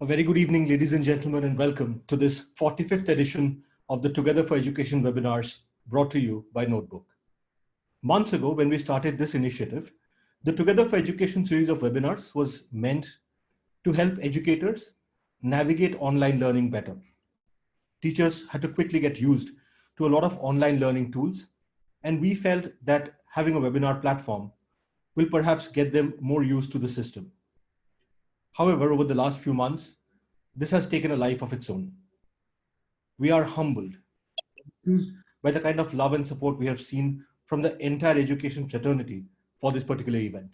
A very good evening, ladies and gentlemen, and welcome to this 45th edition of the Together for Education webinars brought to you by Notebook. Months ago, when we started this initiative, the Together for Education series of webinars was meant to help educators navigate online learning better. Teachers had to quickly get used to a lot of online learning tools, and we felt that having a webinar platform will perhaps get them more used to the system. However, over the last few months, this has taken a life of its own. We are humbled, enthused by the kind of love and support we have seen from the entire education fraternity for this particular event.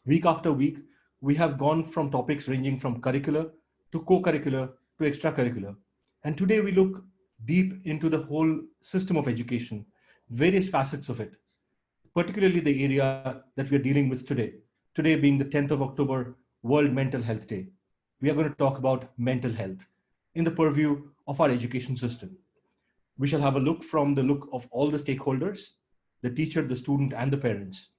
Week after week, we have gone from topics ranging from curricular to co-curricular to extracurricular. And today we look deep into the whole system of education, various facets of it, particularly the area that we are dealing with today. Today being the 10th of October, World Mental Health Day. We are going to talk about mental health in the purview of our education system. We shall have a look from the look of all the stakeholders, the teacher, the student, and the parents.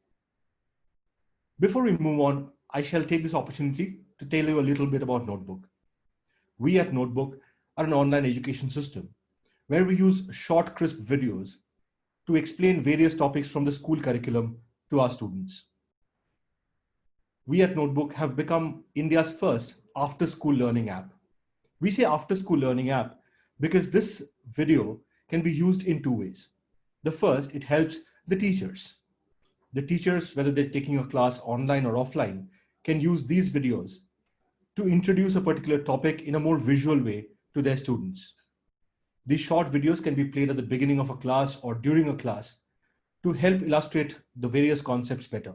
Before we move on, I shall take this opportunity to tell you a little bit about Notebook. We at Notebook are an online education system where we use short, crisp videos to explain various topics from the school curriculum to our students. We at Notebook have become India's first after-school learning app. We say after-school learning app because this video can be used in two ways. The first, it helps the teachers. The teachers, whether they're taking a class online or offline, can use these videos to introduce a particular topic in a more visual way to their students. These short videos can be played at the beginning of a class or during a class to help illustrate the various concepts better.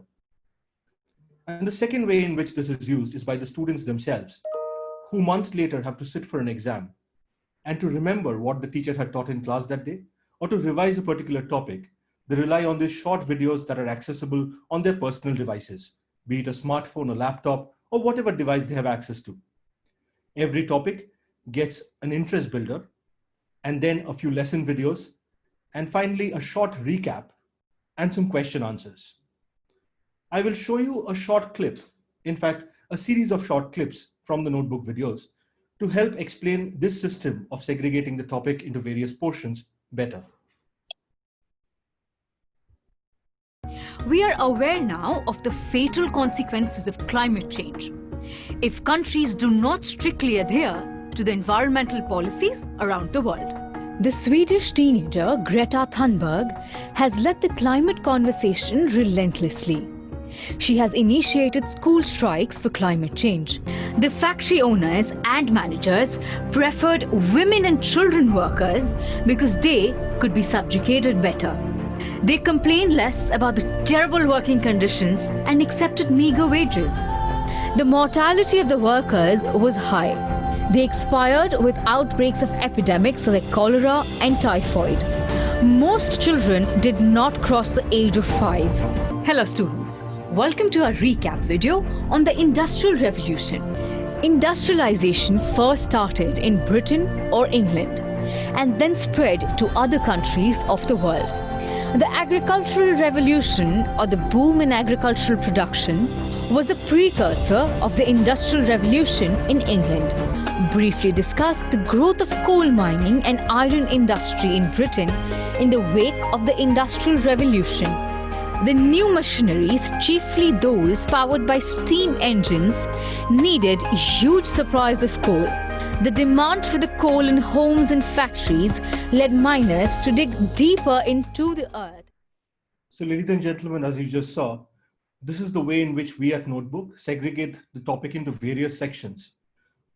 And the second way in which this is used is by the students themselves, who months later have to sit for an exam and to remember what the teacher had taught in class that day, or to revise a particular topic. They rely on these short videos that are accessible on their personal devices, be it a smartphone, a laptop, or whatever device they have access to. Every topic gets an interest builder, and then a few lesson videos, and finally a short recap and some question answers. I will show you a short clip, in fact, a series of short clips from the Notebook videos to help explain this system of segregating the topic into various portions better. We are aware now of the fatal consequences of climate change. If countries do not strictly adhere to the environmental policies around the world. The Swedish teenager Greta Thunberg has led the climate conversation relentlessly. She has initiated school strikes for climate change. The factory owners and managers preferred women and children workers because they could be subjugated better. They complained less about the terrible working conditions and accepted meager wages. The mortality of the workers was high. They expired with outbreaks of epidemics like cholera and typhoid. Most children did not cross the age of 5. Hello students. Welcome to our recap video on the Industrial Revolution. Industrialization first started in Britain or England and then spread to other countries of the world. The Agricultural Revolution, or the boom in agricultural production, was the precursor of the Industrial Revolution in England. Briefly discuss the growth of coal mining and iron industry in Britain in the wake of the Industrial Revolution. The new machineries, chiefly those powered by steam engines, needed huge supplies of coal. The demand for the coal in homes and factories led miners to dig deeper into the earth. So ladies and gentlemen, as you just saw, this is the way in which we at Notebook segregate the topic into various sections,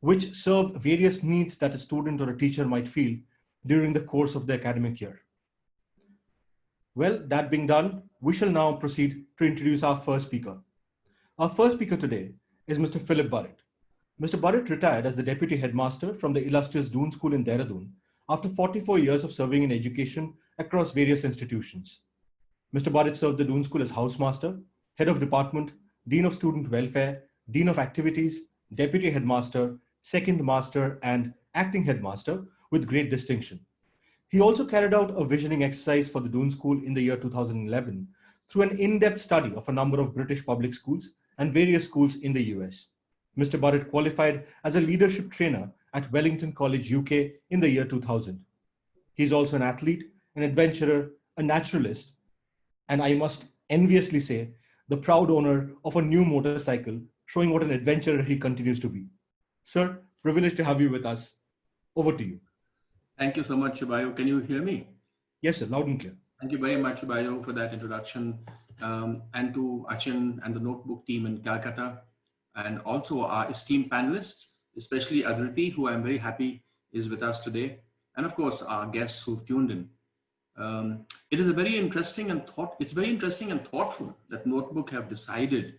which serve various needs that a student or a teacher might feel during the course of the academic year. Well, that being done, we shall now proceed to introduce our first speaker. Our first speaker today is Mr. Philip Burrett. Mr. Burrett retired as the Deputy Headmaster from the illustrious Doon School in Dehradun after 44 years of serving in education across various institutions. Mr. Burrett served the Doon School as Housemaster, Head of Department, Dean of Student Welfare, Dean of Activities, Deputy Headmaster, Second Master, and Acting Headmaster with great distinction. He also carried out a visioning exercise for the Doon School in the year 2011 through an in-depth study of a number of British public schools and various schools in the US. Mr. Burrett qualified as a leadership trainer at Wellington College, UK in the year 2000. He's also an athlete, an adventurer, a naturalist, and I must enviously say, the proud owner of a new motorcycle, showing what an adventurer he continues to be. Sir, privileged to have you with us. Over to you. Thank you so much, Bayo. Can you hear me? Yes, sir, loud and clear. Thank you very much, Bayo, for that introduction, and to Achin and the Notebook team in Calcutta, and also our esteemed panelists, especially Adriti, who I'm very happy is with us today, and of course our guests who've tuned in. It is a very interesting and thoughtful that Notebook have decided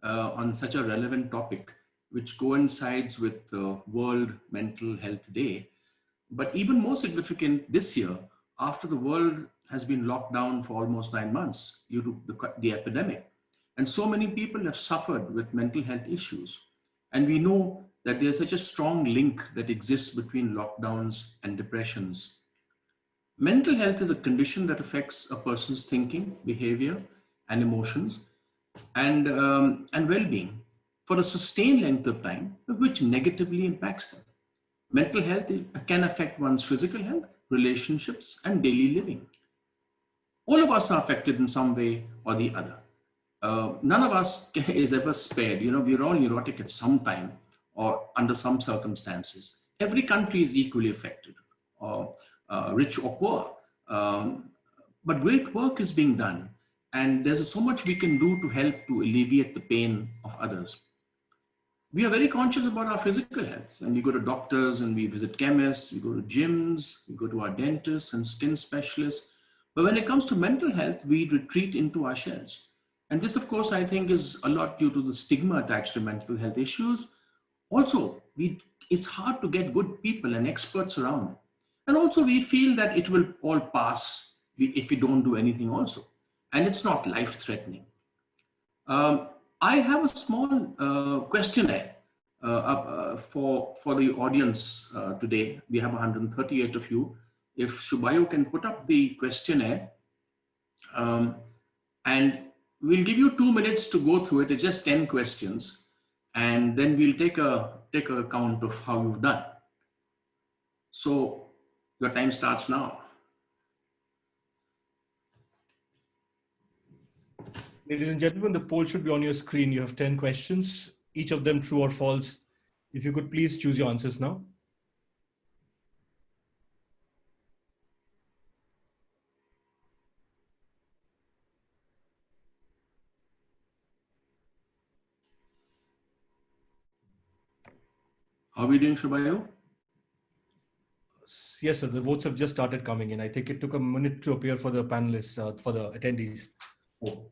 on such a relevant topic, which coincides with the World Mental Health Day. But even more significant this year, after the world has been locked down for almost 9 months due to the epidemic. And so many people have suffered with mental health issues. And we know that there's such a strong link that exists between lockdowns and depressions. Mental health is a condition that affects a person's thinking, behavior, and emotions, and well-being for a sustained length of time, which negatively impacts them. Mental health can affect one's physical health, relationships, and daily living. All of us are affected in some way or the other. None of us is ever spared. You know, we're all neurotic at some time or under some circumstances. Every country is equally affected, rich or poor. But great work is being done. And there's so much we can do to help to alleviate the pain of others. We are very conscious about our physical health, and we go to doctors and we visit chemists, we go to gyms, we go to our dentists and skin specialists. But when it comes to mental health, we retreat into our shells. And this, of course, I think is a lot due to the stigma attached to mental health issues. Also, it's hard to get good people and experts around. And also we feel that it will all pass if we don't do anything also. And it's not life-threatening. I have a small questionnaire for the audience today. We have 138 of you. If Shubayu can put up the questionnaire, and we'll give you 2 minutes to go through it. It's just 10 questions, and then we'll take a count of how you've done. So your time starts now. Ladies and gentlemen, the poll should be on your screen. You have 10 questions, each of them true or false. If you could please choose your answers now. How are we doing, Shubayu? Yes, sir. The votes have just started coming in. I think it took a minute to appear for the panelists, for the attendees. Oh.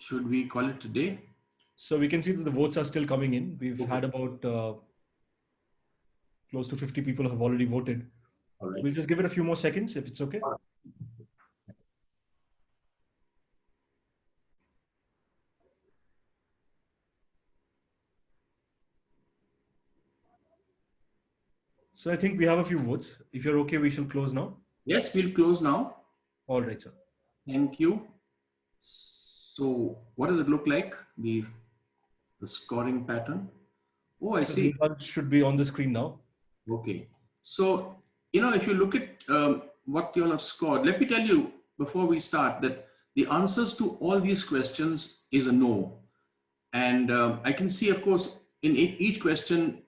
Should we call it today? So we can see that the votes are still coming in. We've had about close to 50 people have already voted. All right. We'll just give it a few more seconds if it's okay. So I think we have a few votes. If you're okay, we shall close now. Yes, we'll close now. All right, sir. Thank you. So what does it look like? The scoring pattern. Oh, I So see. the results should be on the screen now. Okay. So, you know, if you look at what you all have scored, let me tell you before we start that the answers to all these questions is a no. And I can see, of course, in each question,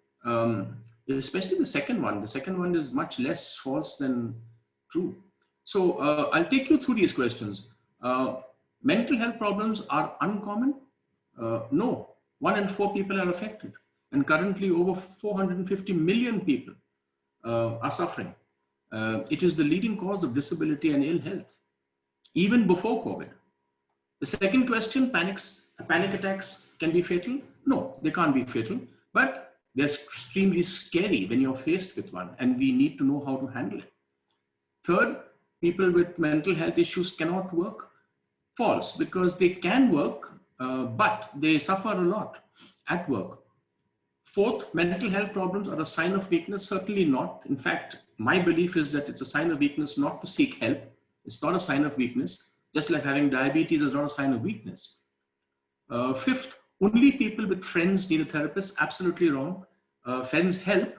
especially the second one is much less false than true. So I'll take you through these questions. Mental health problems are uncommon? No, 1 in 4 people are affected. And currently over 450 million people are suffering. It is the leading cause of disability and ill health, even before COVID. The second question, panic attacks can be fatal? No, they can't be fatal, but they're extremely scary when you're faced with one, and we need to know how to handle it. Third, people with mental health issues cannot work. False, because they can work, but they suffer a lot at work. Fourth, mental health problems are a sign of weakness? Certainly not. In fact, my belief is that it's a sign of weakness not to seek help. It's not a sign of weakness. Just like having diabetes is not a sign of weakness. Fifth, only people with friends need a therapist. Absolutely wrong. Friends help,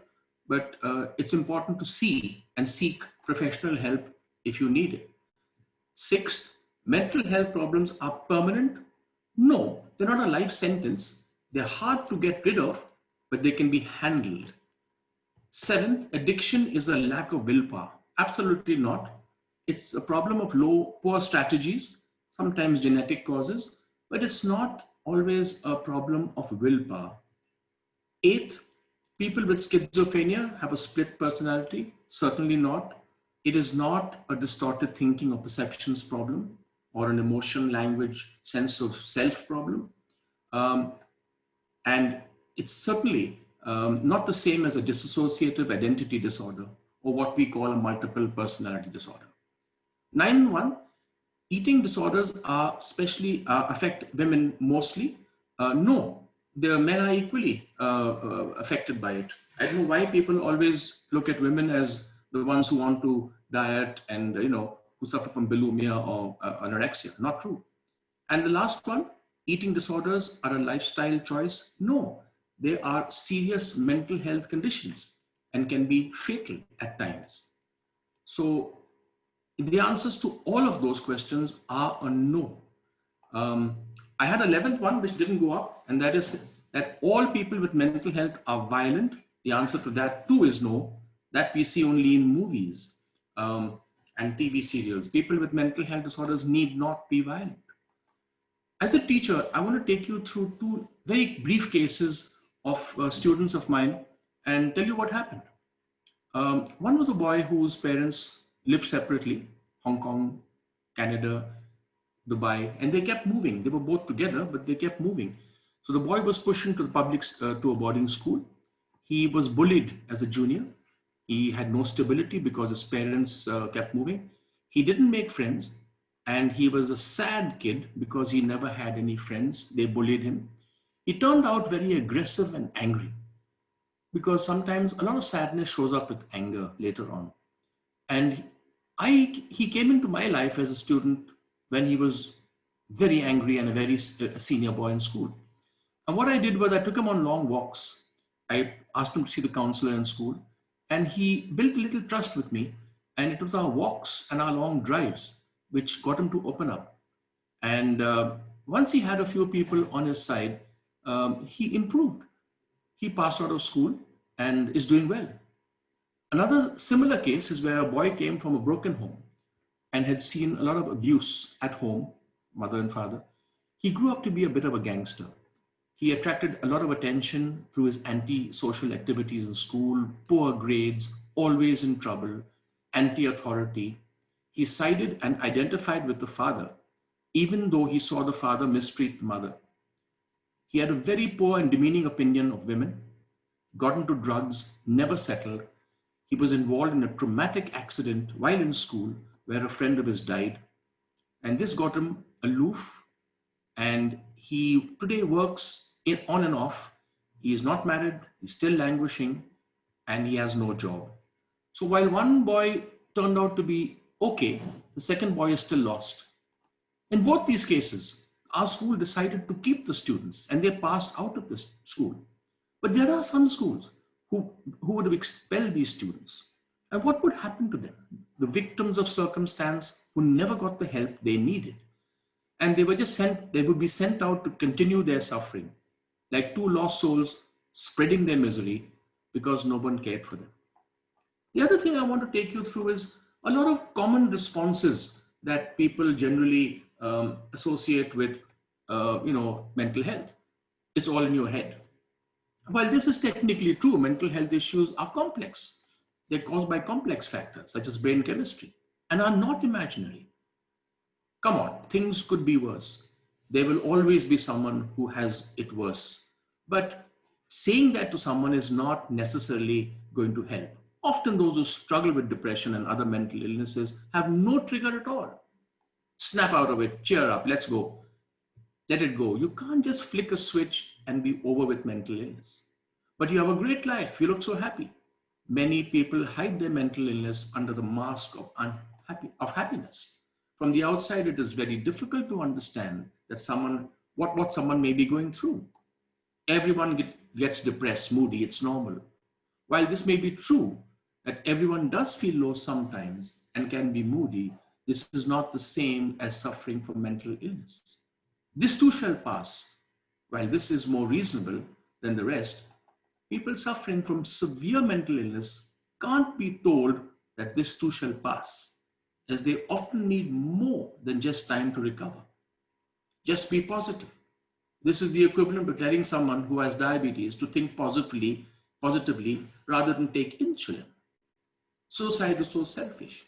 but it's important to see and seek professional help if you need it. Sixth, mental health problems are permanent? No, they're not a life sentence. They're hard to get rid of, but they can be handled. Seventh, addiction is a lack of willpower. Absolutely not. It's a problem of poor strategies, sometimes genetic causes, but it's not always a problem of willpower. Eighth, people with schizophrenia have a split personality. Certainly not. It is not a distorted thinking or perceptions problem or an emotion, language, sense of self problem. And it's certainly not the same as a dissociative identity disorder or what we call a multiple personality disorder. 9.1, eating disorders are especially affect women mostly. No, the men are equally affected by it. I don't know why people always look at women as the ones who want to diet and who suffer from bulimia or anorexia. Not true. And the last one, eating disorders are a lifestyle choice. No, they are serious mental health conditions and can be fatal at times. So the answers to all of those questions are a no. I had 11th one, which didn't go up, and that is that all people with mental health are violent. The answer to that too is no. That we see only in movies and TV serials. People with mental health disorders need not be violent. As a teacher, I want to take you through two very brief cases of students of mine and tell you what happened. One was a boy whose parents lived separately, Hong Kong, Canada, Dubai, and they kept moving. They were both together, but they kept moving. So the boy was pushed into to a boarding school. He was bullied as a junior. He had no stability because his parents kept moving. He didn't make friends, and he was a sad kid because he never had any friends. They bullied him. He turned out very aggressive and angry because sometimes a lot of sadness shows up with anger later on. And he came into my life as a student when he was very angry and a senior boy in school. And what I did was I took him on long walks. I asked him to see the counselor in school, and he built a little trust with me. And it was our walks and our long drives which got him to open up. And once he had a few people on his side, he improved. He passed out of school and is doing well. Another similar case is where a boy came from a broken home and had seen a lot of abuse at home, mother and father. He grew up to be a bit of a gangster. He attracted a lot of attention through his anti-social activities in school, poor grades, always in trouble, anti-authority. He sided and identified with the father, even though he saw the father mistreat the mother. He had a very poor and demeaning opinion of women, got into drugs, never settled. He was involved in a traumatic accident while in school where a friend of his died. And this got him aloof, and he today works on and off. He is not married, he's still languishing, and he has no job. So while one boy turned out to be okay, the second boy is still lost. In both these cases, our school decided to keep the students and they passed out of this school. But there are some schools who would have expelled these students. And what would happen to them? The victims of circumstance who never got the help they needed. And they would be sent out to continue their suffering, like two lost souls spreading their misery because no one cared for them. The other thing I want to take you through is a lot of common responses that people generally associate with, mental health. It's all in your head. While this is technically true, mental health issues are complex. They're caused by complex factors such as brain chemistry and are not imaginary. Come on, things could be worse. There will always be someone who has it worse. But saying that to someone is not necessarily going to help. Often those who struggle with depression and other mental illnesses have no trigger at all. Snap out of it, cheer up, let's go. Let it go. You can't just flick a switch and be over with mental illness. But you have a great life, you look so happy. Many people hide their mental illness under the mask of happiness. From the outside, it is very difficult to understand that what someone may be going through. Everyone gets depressed, moody, it's normal. While this may be true, that everyone does feel low sometimes and can be moody, this is not the same as suffering from mental illness. This too shall pass. While this is more reasonable than the rest, people suffering from severe mental illness can't be told that this too shall pass, as they often need more than just time to recover. Just be positive. This is the equivalent of telling someone who has diabetes to think positively rather than take insulin. Suicide is so selfish.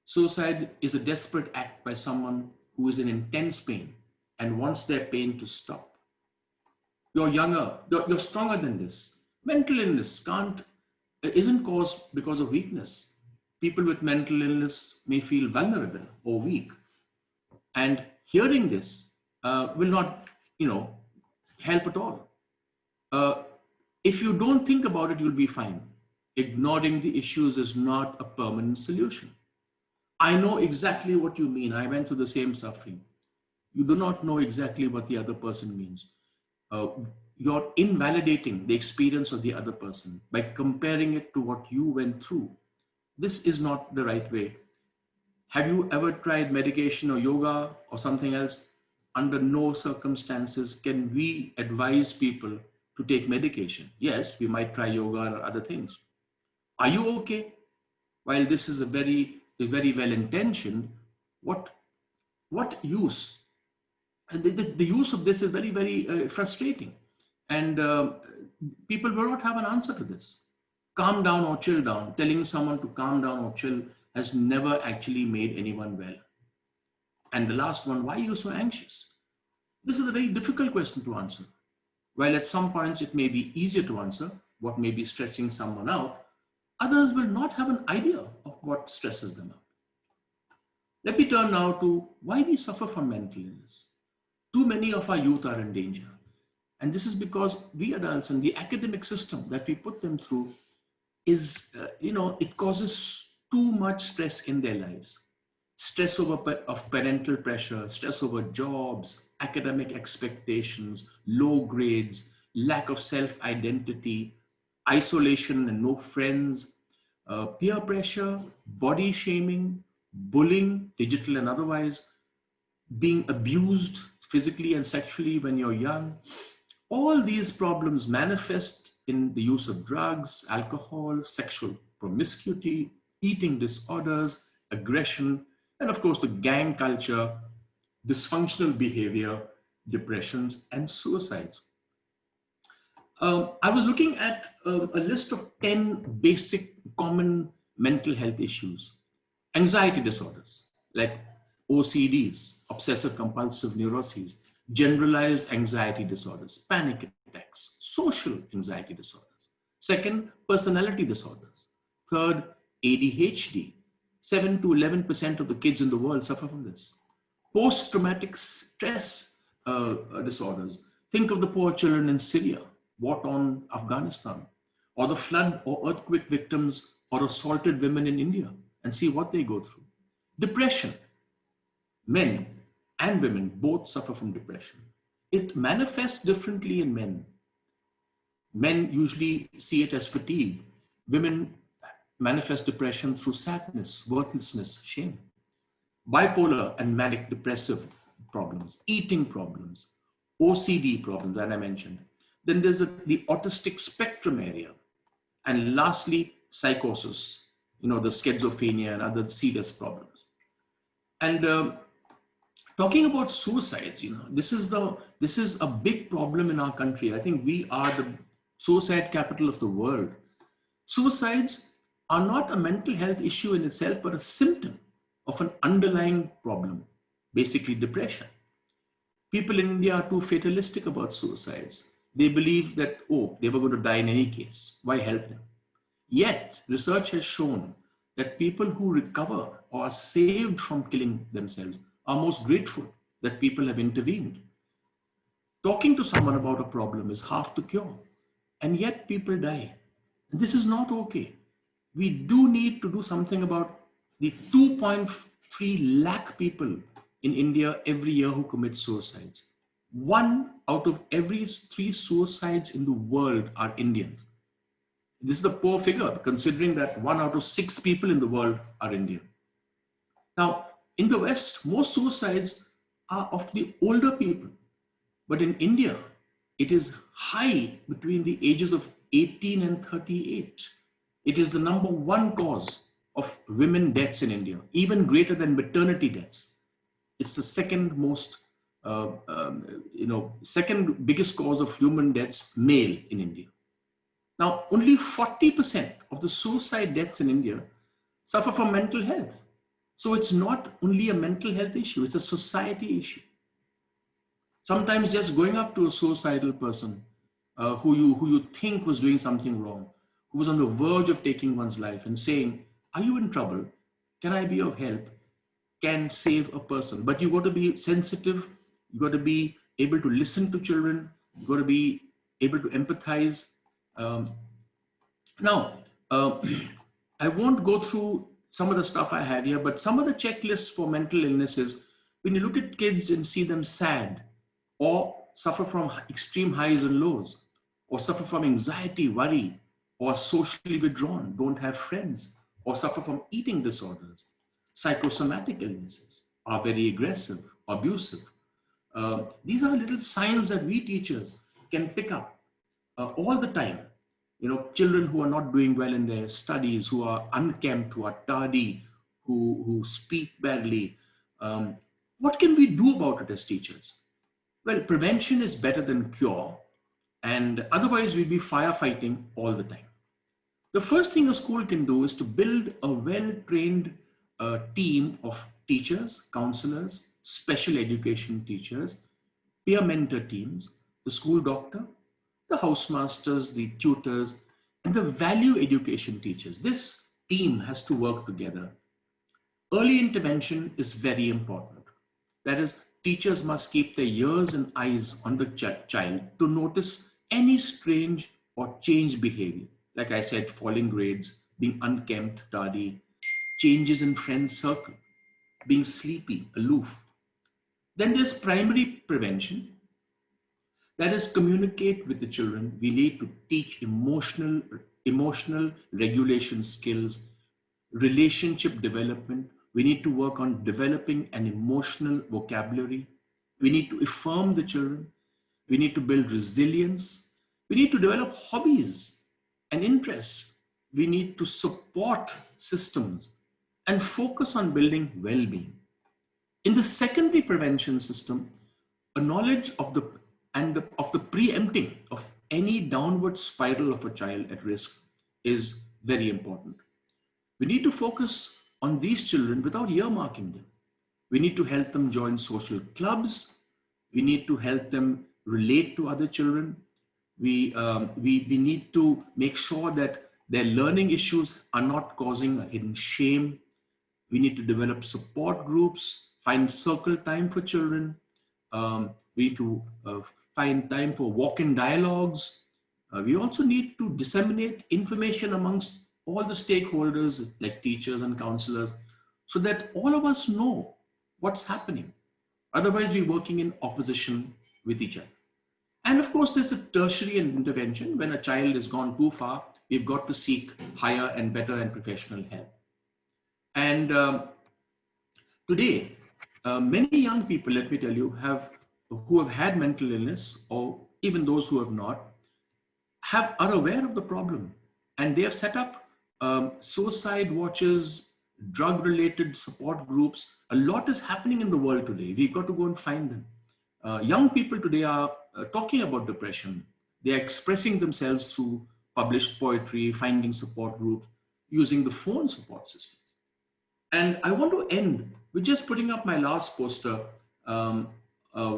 Suicide is a desperate act by someone who is in intense pain and wants their pain to stop. You're younger, you're stronger than this. Mental illness isn't caused because of weakness. People with mental illness may feel vulnerable or weak. And hearing this will not, help at all. If you don't think about it, you'll be fine. Ignoring the issues is not a permanent solution. I know exactly what you mean. I went through the same suffering. You do not know exactly what the other person means. You're invalidating the experience of the other person by comparing it to what you went through. This is not the right way. Have you ever tried medication or yoga or something else? Under no circumstances can we advise people to take medication. Yes, we might try yoga or other things. Are you okay? While this is very well intentioned, what use? And the use of this is very frustrating. And people will not have an answer to this. Calm down or chill down. Telling someone to calm down or chill has never actually made anyone well. And the last one, why are you so anxious? This is a very difficult question to answer. While at some points it may be easier to answer what may be stressing someone out, others will not have an idea of what stresses them out. Let me turn now to why we suffer from mental illness. Too many of our youth are in danger. And this is because we adults and the academic system that we put them through is, it causes too much stress in their lives. Stress of parental pressure, stress over jobs, academic expectations, low grades, lack of self-identity, isolation and no friends, peer pressure, body shaming, bullying, digital and otherwise, being abused physically and sexually when you're young. All these problems manifest in the use of drugs, alcohol, sexual promiscuity, eating disorders, aggression, and of course the gang culture, dysfunctional behavior, depressions, and suicides. I was looking at a list of 10 basic common mental health issues. Anxiety disorders like OCDs, obsessive compulsive neuroses, generalized anxiety disorders, panic attacks, social anxiety disorders. Second, personality disorders. Third, ADHD. 7 to 11% of the kids in the world suffer from this. Post-traumatic stress disorders. Think of the poor children in Syria, war-torn Afghanistan, or the flood or earthquake victims or assaulted women in India, and see what they go through. Depression. Men and women both suffer from depression. It manifests differently in men. Men usually see it as fatigue. Women manifest depression through sadness, worthlessness, shame. Bipolar and manic depressive problems, eating problems, OCD problems that I mentioned. Then there's the autistic spectrum area. And lastly, psychosis, the schizophrenia and other serious problems. And talking about suicides, this is a big problem in our country. I think we are the suicide capital of the world. Suicides are not a mental health issue in itself, but a symptom of an underlying problem, basically depression. People in India are too fatalistic about suicides. They believe that, oh, they were going to die in any case. Why help them? Yet, research has shown that people who recover or are saved from killing themselves are most grateful that people have intervened. Talking to someone about a problem is half the cure, and yet people die. And this is not okay. We do need to do something about the 2.3 lakh people in India every year who commit suicides. 1 out of every 3 suicides in the world are Indians. This is a poor figure, considering that 1 out of 6 people in the world are Indian. Now, in the West, most suicides are of the older people. But in India, it is high between the ages of 18 and 38. It is the number 1 cause of women deaths in India, even greater than maternity deaths. It's the second most, second biggest cause of human deaths, male in India. Now, only 40% of the suicide deaths in India suffer from mental health. So it's not only a mental health issue, it's a society issue. Sometimes just going up to a suicidal person who you think was doing something wrong, who was on the verge of taking one's life, and saying, are you in trouble? Can I be of help? Can save a person. But you've got to be sensitive. You've got to be able to listen to children. You've got to be able to empathize. I won't go through some of the stuff I have here, but some of the checklists for mental illnesses, when you look at kids and see them sad, or suffer from extreme highs and lows, or suffer from anxiety, worry, or socially withdrawn, don't have friends, or suffer from eating disorders, psychosomatic illnesses, are very aggressive, abusive. These are little signs that we teachers can pick up all the time. You know, children who are not doing well in their studies, who are unkempt, who are tardy, who speak badly. What can we do about it as teachers? Well, prevention is better than cure, and otherwise we'll be firefighting all the time. The first thing a school can do is to build a well-trained team of teachers, counselors, special education teachers, peer mentor teams, the school doctor, the housemasters, the tutors, and the value education teachers. This team has to work together. Early intervention is very important. That is, teachers must keep their ears and eyes on the child to notice any strange or changed behavior. Like I said, falling grades, being unkempt, tardy, changes in friends' circle, being sleepy, aloof. Then there's primary prevention. That is, communicate with the children. We need to teach emotional regulation skills, relationship development. We need to work on developing an emotional vocabulary. We need to affirm the children. We need to build resilience. We need to develop hobbies and interests. We need to support systems and focus on building well-being. In the secondary prevention system, a knowledge of the preempting of any downward spiral of a child at risk is very important. We need to focus on these children without earmarking them. We need to help them join social clubs. We need to help them relate to other children. We need to make sure that their learning issues are not causing a hidden shame. We need to develop support groups, find circle time for children. We need to find time for walk-in dialogues. We also need to disseminate information amongst all the stakeholders like teachers and counselors so that all of us know what's happening. Otherwise, we're working in opposition with each other. And of course, there's a tertiary intervention. When a child has gone too far, we've got to seek higher and better and professional help. And today, many young people, let me tell you, who have had mental illness, or even those who have not, are aware of the problem. And they have set up suicide watches, drug-related support groups. A lot is happening in the world today. We've got to go and find them. Young people today are talking about depression. They are expressing themselves through published poetry, finding support groups. using the phone support systems. And I want to end with just putting up my last poster,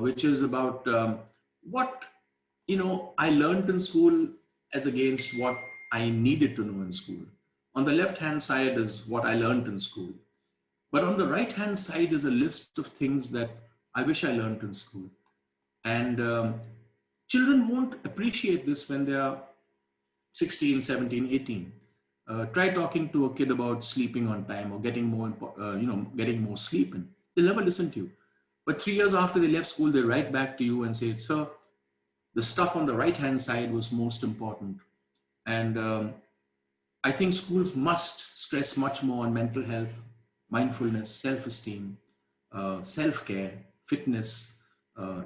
which is about what I learned in school as against what I needed to know in school. On the left-hand side is what I learned in school. But on the right-hand side is a list of things that I wish I learned in school. And children won't appreciate this when they are 16, 17, 18. Try talking to a kid about sleeping on time or getting more sleep in. They'll never listen to you. But 3 years after they left school, they write back to you and say, "Sir, the stuff on the right-hand side was most important." And I think schools must stress much more on mental health, mindfulness, self-esteem, self-care, fitness,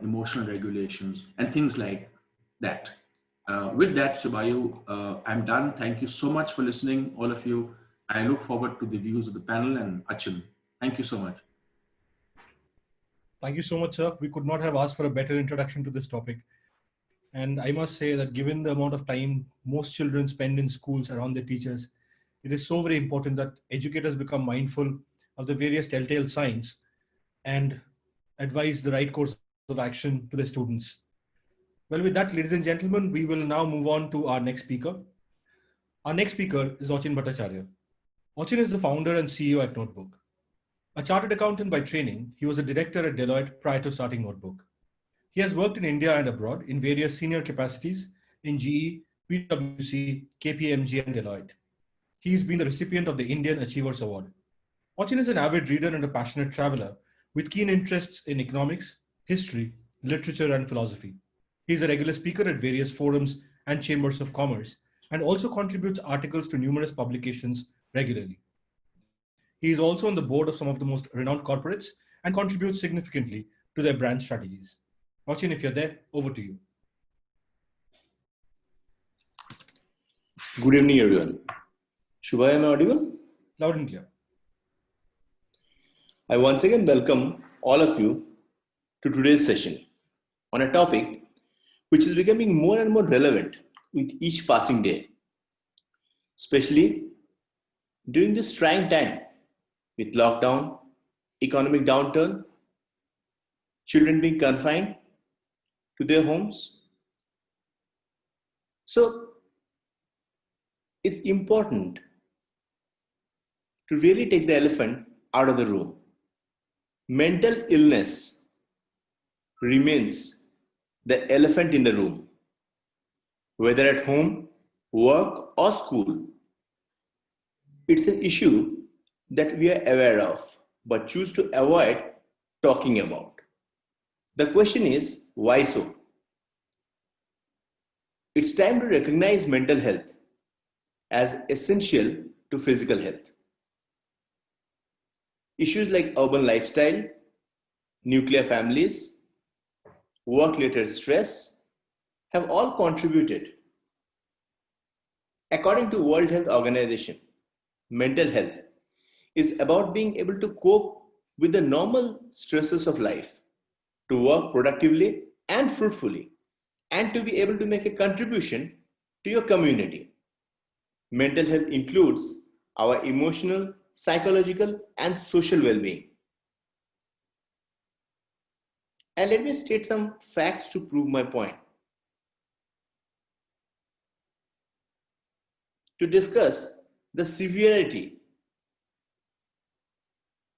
emotional regulations, and things like that. With that, Subayu, I'm done. Thank you so much for listening, all of you. I look forward to the views of the panel and Achin. Thank you so much. Thank you so much, sir. We could not have asked for a better introduction to this topic. And I must say that given the amount of time most children spend in schools around their teachers, it is so very important that educators become mindful of the various telltale signs and advise the right course of action to their students. Well, with that, ladies and gentlemen, we will now move on to our next speaker. Our next speaker is Achin Bhattacharya. Achin is the founder and CEO at Notebook. A chartered accountant by training, he was a director at Deloitte prior to starting Notebook. He has worked in India and abroad in various senior capacities in GE, PwC, KPMG, and Deloitte. He's been the recipient of the Indian Achievers Award. Achin is an avid reader and a passionate traveler with keen interests in economics, history, literature, and philosophy. He's a regular speaker at various forums and chambers of commerce and also contributes articles to numerous publications regularly. He is also on the board of some of the most renowned corporates and contributes significantly to their brand strategies. Achin, if you're there, over to you. Good evening, everyone. Shubha, am I audible? Loud and clear. I once again welcome all of you to today's session on a topic which is becoming more and more relevant with each passing day, especially during this trying time with lockdown, economic downturn, children being confined to their homes. So it's important to really take the elephant out of the room. Mental illness remains the elephant in the room, whether at home, work, or school. It's an issue that we are aware of, but choose to avoid talking about. The question is, why so? It's time to recognize mental health as essential to physical health. Issues like urban lifestyle, nuclear families, work-related stress have all contributed. According to World Health Organization, mental health is about being able to cope with the normal stresses of life, to work productively and fruitfully, and to be able to make a contribution to your community. Mental health includes our emotional, psychological, and social well-being. And let me state some facts to prove my point. To discuss the severity,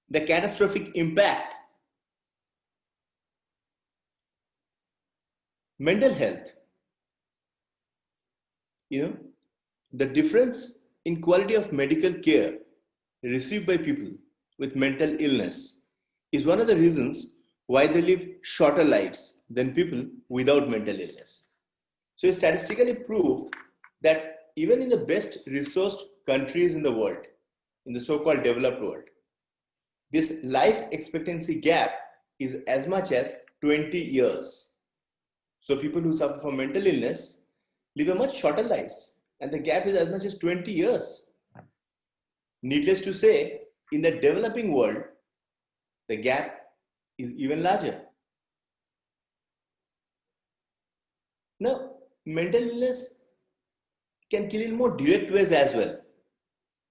the catastrophic impact, mental health, the difference in quality of medical care received by people with mental illness is one of the reasons why they live shorter lives than people without mental illness. So it's statistically proved that even in the best resourced countries in the world, in the so-called developed world, this life expectancy gap is as much as 20 years. So people who suffer from mental illness live a much shorter lives, and the gap is as much as 20 years. Needless to say, in the developing world, the gap is even larger. Now, mental illness can kill in more direct ways as well.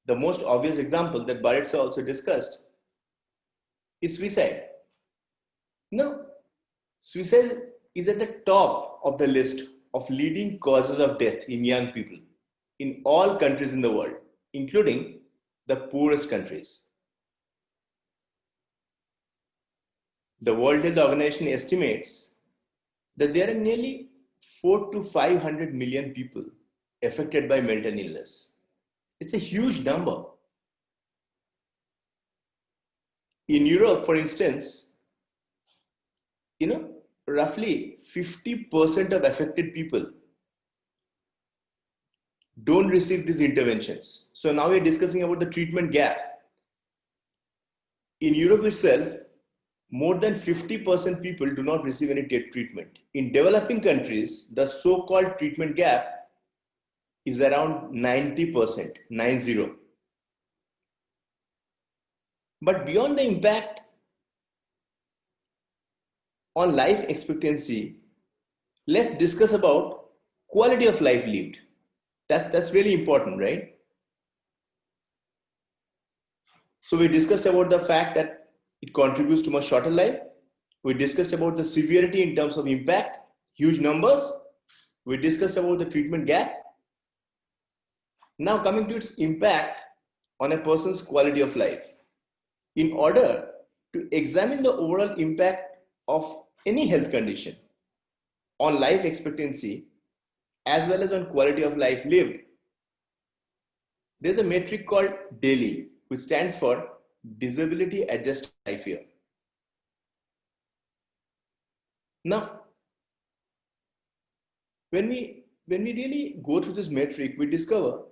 The most obvious example that Barrett sir also discussed is suicide. No, suicide is at the top of the list of leading causes of death in young people in all countries in the world, including the poorest countries. The World Health Organization estimates that there are nearly 4 to 500 million people affected by mental illness. It's a huge number. In Europe, for instance, roughly 50% of affected people don't receive these interventions. So now we're discussing about the treatment gap. In Europe itself, more than 50% people do not receive any treatment. In developing countries, the so-called treatment gap is around 90%, 90. But beyond the impact on life expectancy, let's discuss about quality of life lived. That's really important, right? So we discussed about the fact that it contributes to much shorter life. We discussed about the severity in terms of impact, huge numbers. We discussed about the treatment gap. Now coming to its impact on a person's quality of life. In order to examine the overall impact of any health condition on life expectancy as well as on quality of life lived, there's a metric called DALY, which stands for Disability Adjusted Life Year. Now, when we really go through this metric, we discover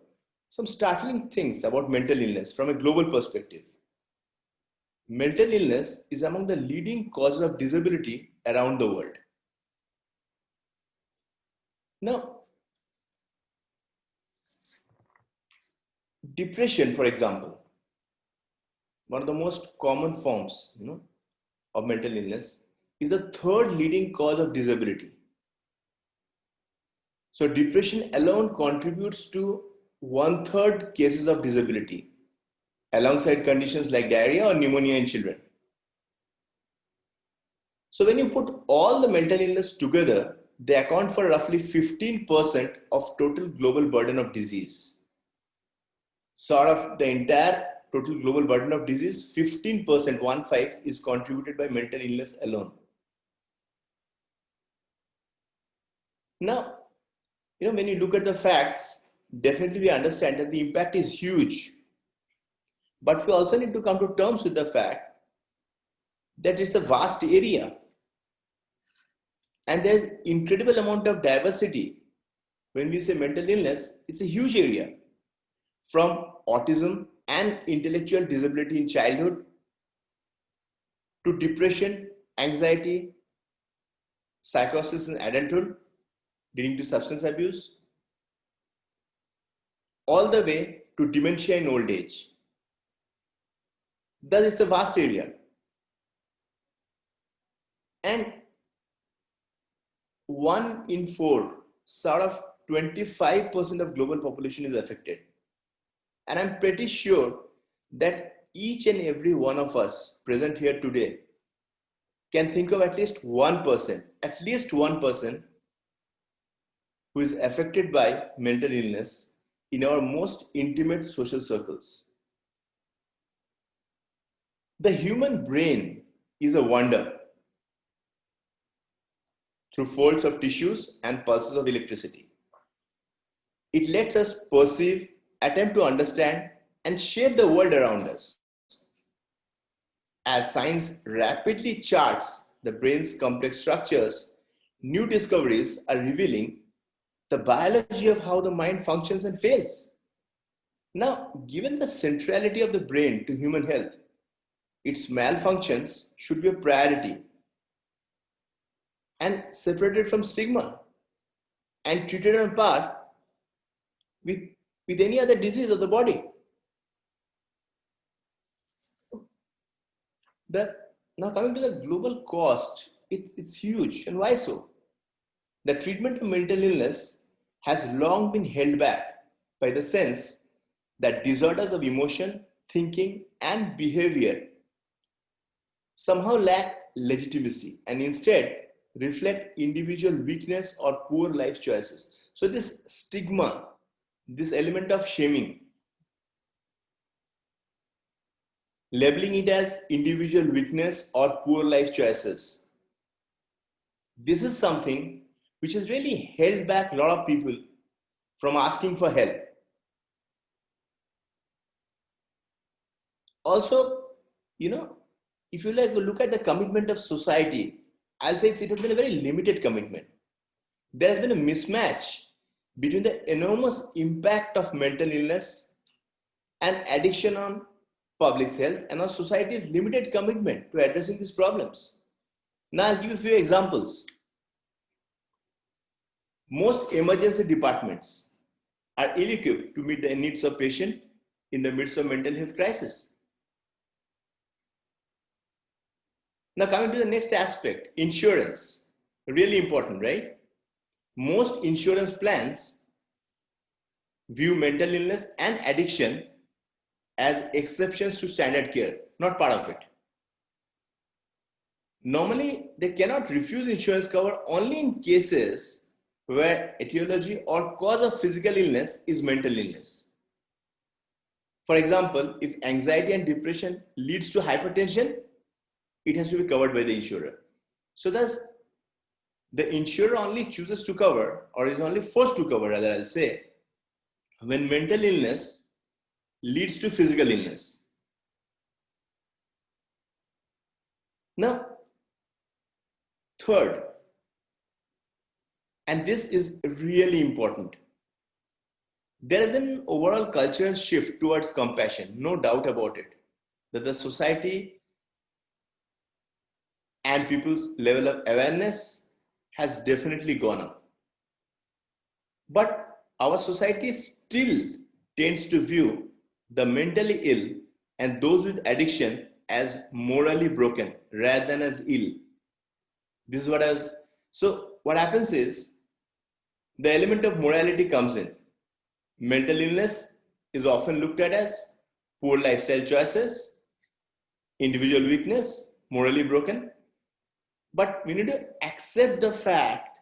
some startling things about mental illness from a global perspective. Mental illness is among the leading causes of disability around the world. Now, depression, for example, one of the most common forms of mental illness, is the third leading cause of disability. So depression alone contributes to 1/3 cases of disability, alongside conditions like diarrhea or pneumonia in children. So when you put all the mental illness together, they account for roughly 15% of total global burden of disease. Sort of the entire total global burden of disease, 15%, 1/5, is contributed by mental illness alone. Now, when you look at the facts, definitely we understand that the impact is huge. But we also need to come to terms with the fact that it's a vast area. And there's incredible amount of diversity. When we say mental illness, it's a huge area. From autism and intellectual disability in childhood to depression, anxiety, psychosis in adulthood leading to substance abuse, all the way to dementia in old age. Thus, it's a vast area. And 1 in 4, sort of 25% of global population is affected. And I'm pretty sure that each and every one of us present here today can think of at least one person who is affected by mental illness in our most intimate social circles. The human brain is a wonder through folds of tissues and pulses of electricity. It lets us perceive, attempt to understand, and shape the world around us. As science rapidly charts the brain's complex structures, new discoveries are revealing the biology of how the mind functions and fails. Now, given the centrality of the brain to human health, its malfunctions should be a priority and separated from stigma and treated on par with any other disease of the body. Now coming to the global cost, it's huge. And why so? The treatment of mental illness has long been held back by the sense that disorders of emotion, thinking, and behavior somehow lack legitimacy and instead reflect individual weakness or poor life choices. So this stigma, this element of shaming, labeling it as individual weakness or poor life choices, this is something which has really held back a lot of people from asking for help. Also, if you look at the commitment of society, I'll say it has been a very limited commitment. There has been a mismatch between the enormous impact of mental illness and addiction on public health and our society's limited commitment to addressing these problems. Now, I'll give you a few examples. Most emergency departments are ill-equipped to meet the needs of patients in the midst of mental health crisis. Now, coming to the next aspect, insurance. Really important, right? Most insurance plans view mental illness and addiction as exceptions to standard care, not part of it. Normally, they cannot refuse insurance cover only in cases where etiology or cause of physical illness is mental illness. For example, if anxiety and depression leads to hypertension, it has to be covered by the insurer. So thus, the insurer only chooses to cover, or is only forced to cover, rather I'll say, when mental illness leads to physical illness. Now, third, and this is really important, there has been an overall cultural shift towards compassion, no doubt about it, that the society and people's level of awareness has definitely gone up. But our society still tends to view the mentally ill and those with addiction as morally broken rather than as ill. This is what I was. So what happens is the element of morality comes in. Mental illness is often looked at as poor lifestyle choices, individual weakness, morally broken. But we need to accept the fact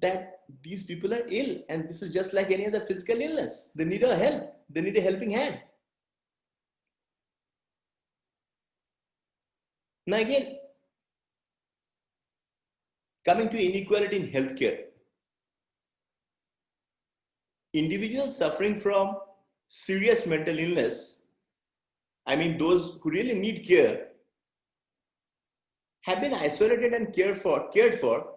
that these people are ill and this is just like any other physical illness. They need a help. They need a helping hand. Now again, coming to inequality in healthcare. Individuals suffering from serious mental illness, I mean those who really need care, have been isolated and cared for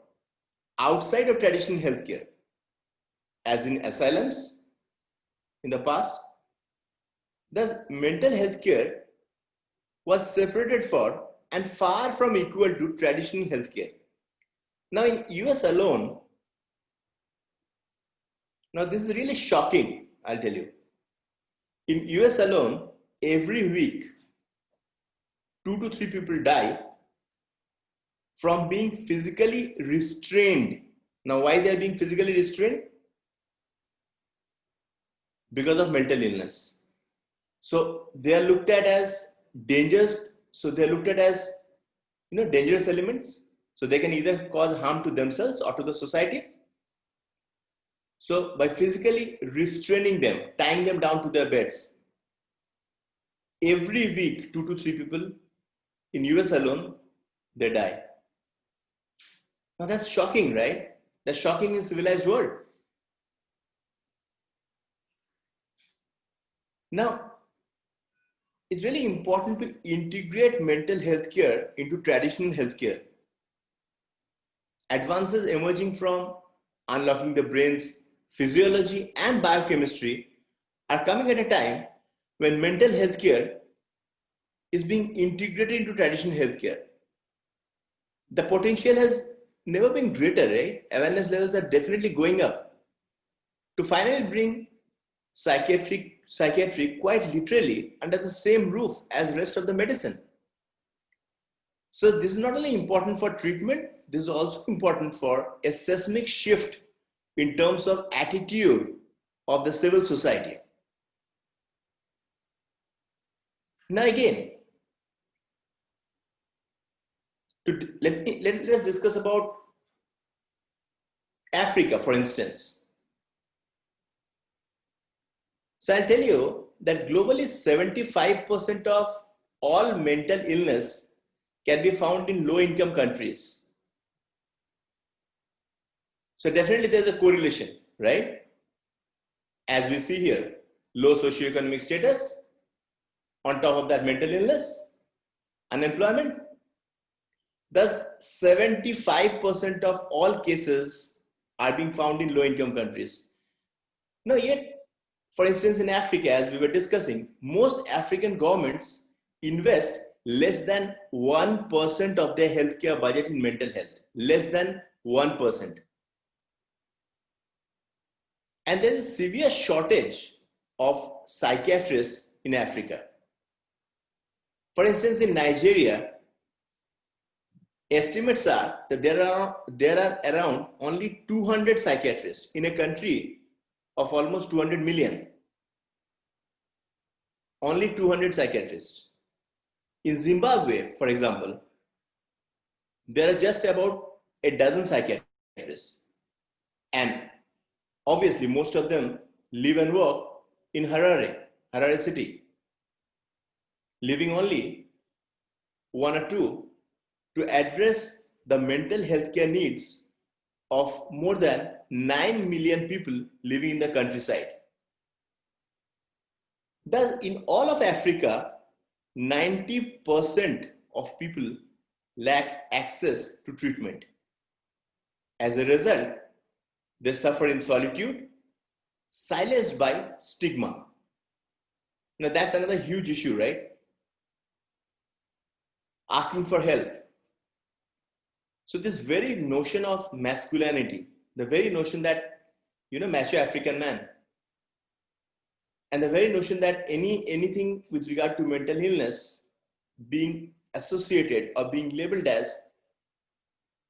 outside of traditional healthcare, as in asylums in the past. Thus, mental health care was separated for and far from equal to traditional healthcare. Now, in US alone, now this is really shocking, I'll tell you. In US alone, every week, 2 to 3 people die from being physically restrained. Now, why they are being physically restrained? Because of mental illness. So they are looked at as dangers. So they are looked at as, dangerous elements. So they can either cause harm to themselves or to the society. So by physically restraining them, tying them down to their beds, every week 2 to 3 people in US alone, they die. Now that's shocking, right? That's shocking in civilized world. Now, it's really important to integrate mental health care into traditional healthcare. Advances emerging from unlocking the brain's physiology and biochemistry are coming at a time when mental health care is being integrated into traditional healthcare. The potential has never been greater, right? Awareness levels are definitely going up to finally bring psychiatry quite literally under the same roof as rest of the medicine. So this is not only important for treatment, this is also important for a seismic shift in terms of attitude of the civil society. Now again, let's discuss about Africa, for instance. So I'll tell you that globally 75% of all mental illness can be found in low-income countries. So definitely there's a correlation, right? As we see here, low socioeconomic status, on top of that mental illness, unemployment. Thus 75% of all cases are being found in low-income countries. Now yet, for instance, in Africa, as we were discussing, most African governments invest less than 1% of their healthcare budget in mental health, less than 1%. And there is a severe shortage of psychiatrists in Africa. For instance, in Nigeria, estimates are that there are around only 200 psychiatrists in a country of almost 200 million. Only 200 psychiatrists. In Zimbabwe, for example, there are just about a dozen psychiatrists. And obviously, most of them live and work in Harare city, leaving only one or two to address the mental health care needs of more than 9 million people living in the countryside. Thus, in all of Africa, 90% of people lack access to treatment. As a result, they suffer in solitude, silenced by stigma. Now that's another huge issue, right? Asking for help. So this very notion of masculinity, the very notion that, macho African man, and the very notion that anything with regard to mental illness being associated or being labeled as,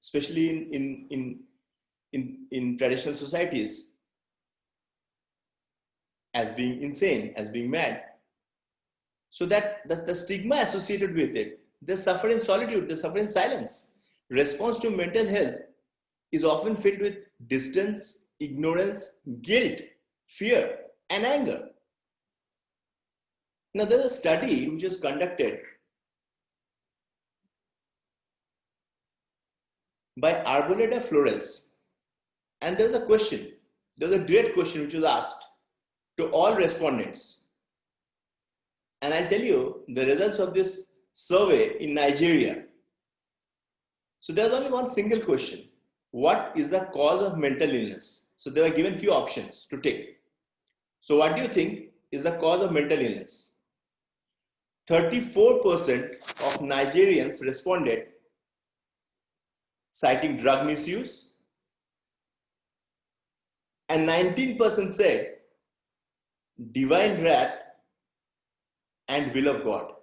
especially in traditional societies, as being insane, as being mad. So that the stigma associated with it, they suffer in solitude, they suffer in silence. Response to mental health is often filled with distance, ignorance, guilt, fear, and anger. Now, there's a study which was conducted by Arboleda Flores, and there was a question, there was a direct question which was asked to all respondents. And I'll tell you the results of this survey in Nigeria. So there's only one single question. What is the cause of mental illness? So they were given few options to take. So what do you think is the cause of mental illness? 34% of Nigerians responded citing drug misuse, and 19% said divine wrath and will of God.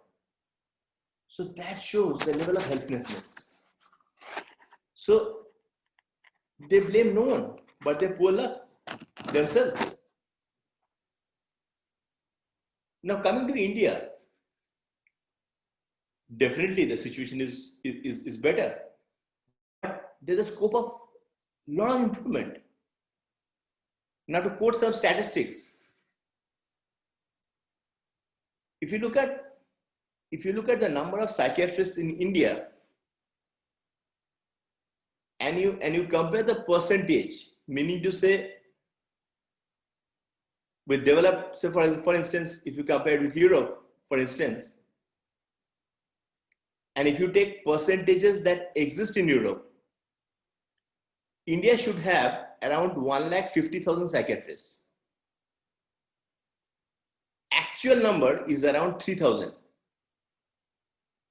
So that shows the level of helplessness. So they blame no one but their poor luck, themselves. Now coming to India, definitely the situation is better, but there's a scope of lot of improvement. Now to quote some statistics, if you look at the number of psychiatrists in India, and you compare the percentage, meaning to say with developed, so for instance, if you compare it with Europe, for instance, and if you take percentages that exist in Europe, India should have around 150,000 psychiatrists. Actual number is around 3,000.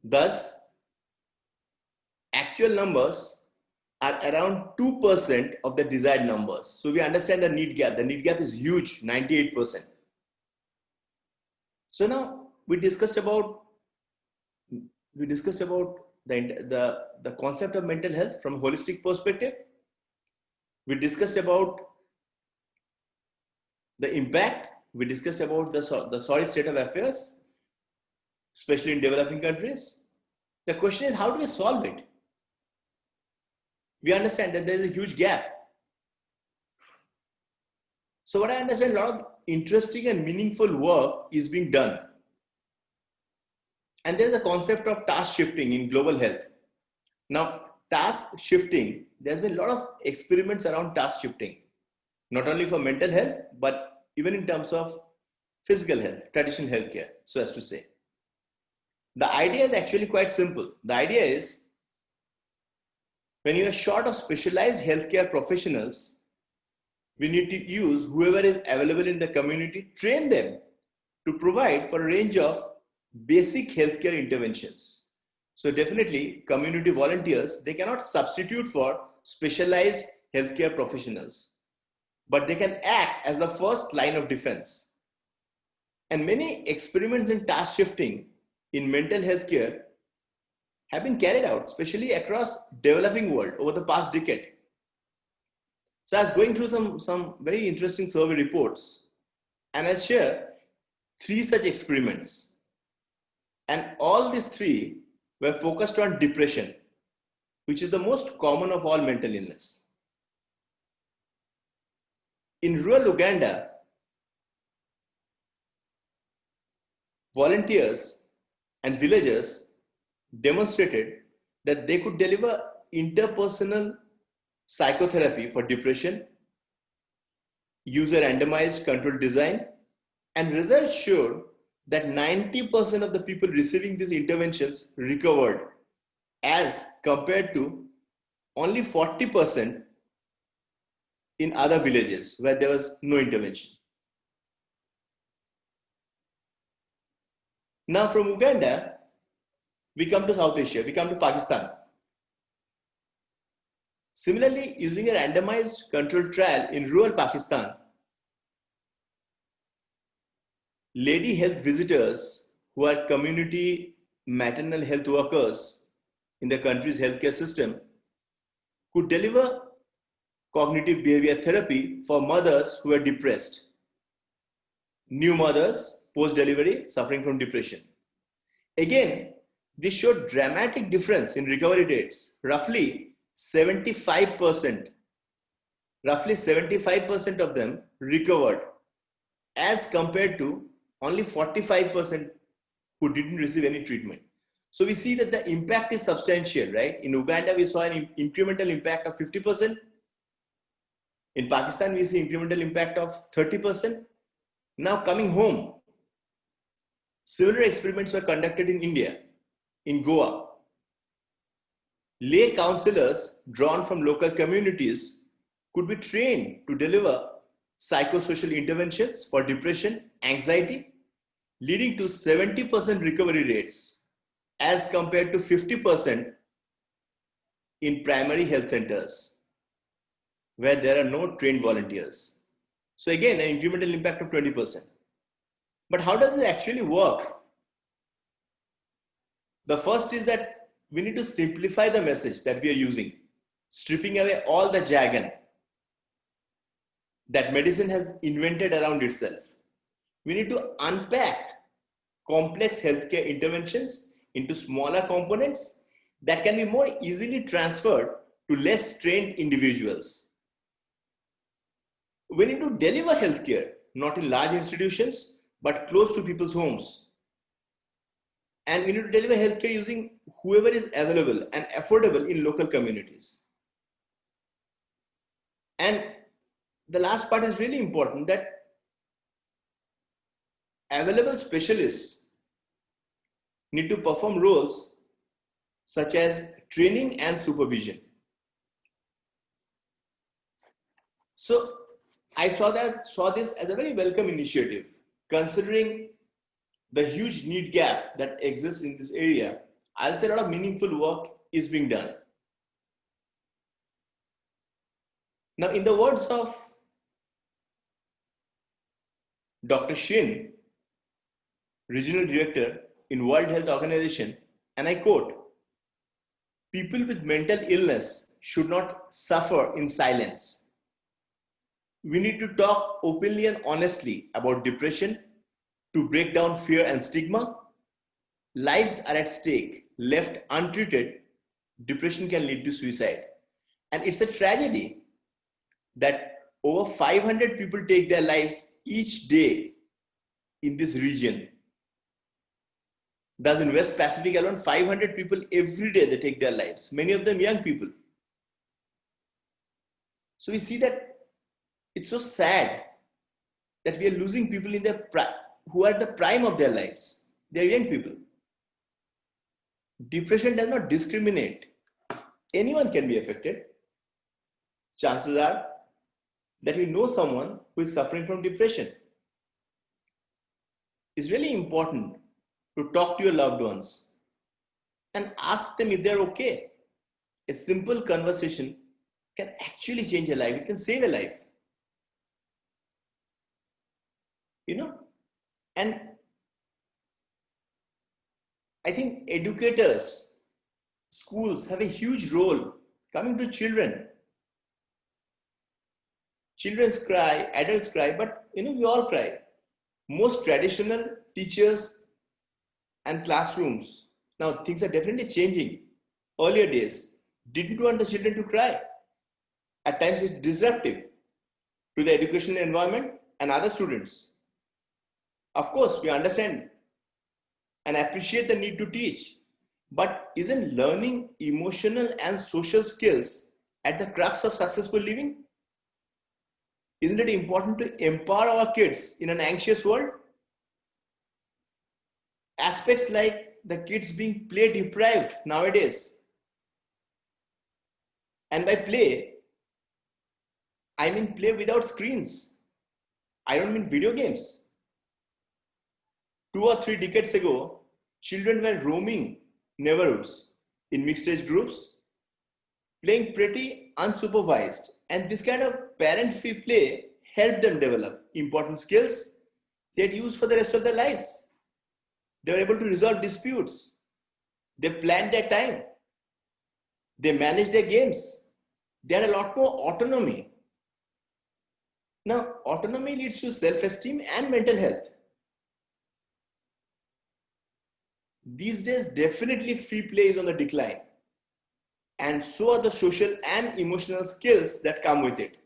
Thus, actual numbers are around 2% of the desired numbers. So we understand the need gap. The need gap is huge, 98%. So now we discussed about the concept of mental health from a holistic perspective. We discussed about the impact. We discussed about the sorry state of affairs. especially in developing countries. The question is, how do we solve it? We understand that there is a huge gap. So what I understand, a lot of interesting and meaningful work is being done. And there's a concept of task shifting in global health. Now, task shifting, there's been a lot of experiments around task shifting, not only for mental health, but even in terms of physical health, traditional healthcare, so as to say. The idea is actually quite simple. The idea is, when you are short of specialized healthcare professionals, we need to use whoever is available in the community, train them to provide for a range of basic healthcare interventions. So definitely community volunteers, they cannot substitute for specialized healthcare professionals, but they can act as the first line of defense. And many experiments in task shifting in mental health care have been carried out, especially across developing world over the past decade. So I was going through some very interesting survey reports, and I'll share 3 such experiments. And all these 3 were focused on depression, which is the most common of all mental illness. In rural Uganda, volunteers and villagers demonstrated that they could deliver interpersonal psychotherapy for depression, user randomized controlled design, and results showed that 90% of the people receiving these interventions recovered, as compared to only 40% in other villages where there was no intervention. Now from Uganda, we come to South Asia, we come to Pakistan. Similarly, using a randomized controlled trial in rural Pakistan, lady health visitors who are community maternal health workers in the country's healthcare system could deliver cognitive behavior therapy for mothers who are depressed, new mothers post-delivery suffering from depression. Again, this showed dramatic difference in recovery rates, roughly 75% of them recovered, as compared to only 45% who didn't receive any treatment. So we see that the impact is substantial, right? In Uganda, we saw an incremental impact of 50%. In Pakistan, we see incremental impact of 30%. Now coming home, similar experiments were conducted in India, in Goa. Lay counselors drawn from local communities could be trained to deliver psychosocial interventions for depression, anxiety, leading to 70% recovery rates, as compared to 50% in primary health centers, where there are no trained volunteers. So again, an incremental impact of 20%. But how does it actually work? The first is that we need to simplify the message that we are using, stripping away all the jargon that medicine has invented around itself. We need to unpack complex healthcare interventions into smaller components that can be more easily transferred to less trained individuals. We need to deliver healthcare, not in large institutions, but close to people's homes. And we need to deliver healthcare using whoever is available and affordable in local communities. And the last part is really important, that available specialists need to perform roles such as training and supervision. So I saw this as a very welcome initiative, considering the huge need gap that exists in this area. I'll say a lot of meaningful work is being done. Now, in the words of Dr. Shin, Regional Director in World Health Organization, and I quote, "People with mental illness should not suffer in silence. We need to talk openly and honestly about depression to break down fear and stigma. lives are at stake. Left untreated, depression can lead to suicide. And it's a tragedy that over 500 people take their lives each day in this region. Thus, in West Pacific alone, 500 people every day they take their lives, many of them young people. So we see that it's so sad that we are losing people in their who are at the prime of their lives. They are young people. Depression does not discriminate. Anyone can be affected. Chances are that we know someone who is suffering from depression. It's really important to talk to your loved ones and ask them if they're okay. A simple conversation can actually change a life. It can save a life. And I think educators, schools have a huge role coming to children. Children cry, adults cry, but we all cry. Most traditional teachers and classrooms, now things are definitely changing. Earlier days, didn't want the children to cry. At times it's disruptive to the educational environment and other students. Of course, we understand and appreciate the need to teach, but isn't learning emotional and social skills at the crux of successful living? Isn't it important to empower our kids in an anxious world? Aspects like the kids being play deprived nowadays. And by play, I mean play without screens. I don't mean video games. 2 or 3 decades ago, children were roaming neighborhoods in mixed age groups, playing pretty unsupervised. And this kind of parent-free play helped them develop important skills they'd use for the rest of their lives. They were able to resolve disputes. They planned their time. They managed their games. They had a lot more autonomy. Now, autonomy leads to self-esteem and mental health. These days, definitely free play is on the decline. And so are the social and emotional skills that come with it.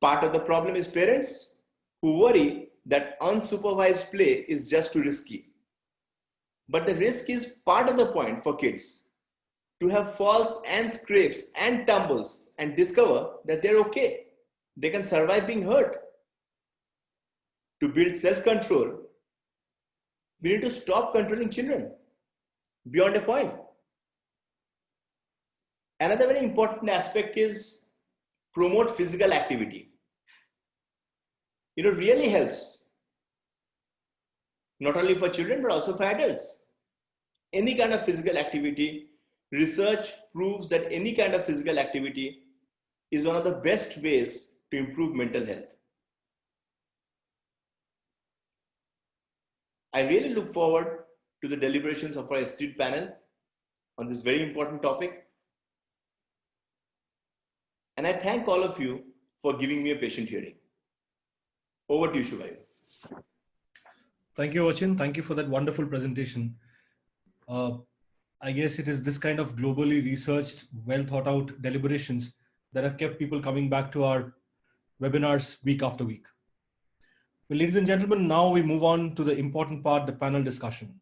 Part of the problem is parents who worry that unsupervised play is just too risky. But the risk is part of the point for kids to have falls and scrapes and tumbles and discover that they're okay. They can survive being hurt. To build self-control, we need to stop controlling children beyond a point. Another very important aspect is promote physical activity. Really helps. Not only for children, but also for adults. Any kind of physical activity, research proves that any kind of physical activity is one of the best ways to improve mental health. I really look forward to the deliberations of our esteemed panel on this very important topic. And I thank all of you for giving me a patient hearing. Over to you, Shubhayu. Thank you, Achin. Thank you for that wonderful presentation. I guess it is this kind of globally researched, well thought out deliberations that have kept people coming back to our webinars week after week. Well, ladies and gentlemen, now we move on to the important part, the panel discussion.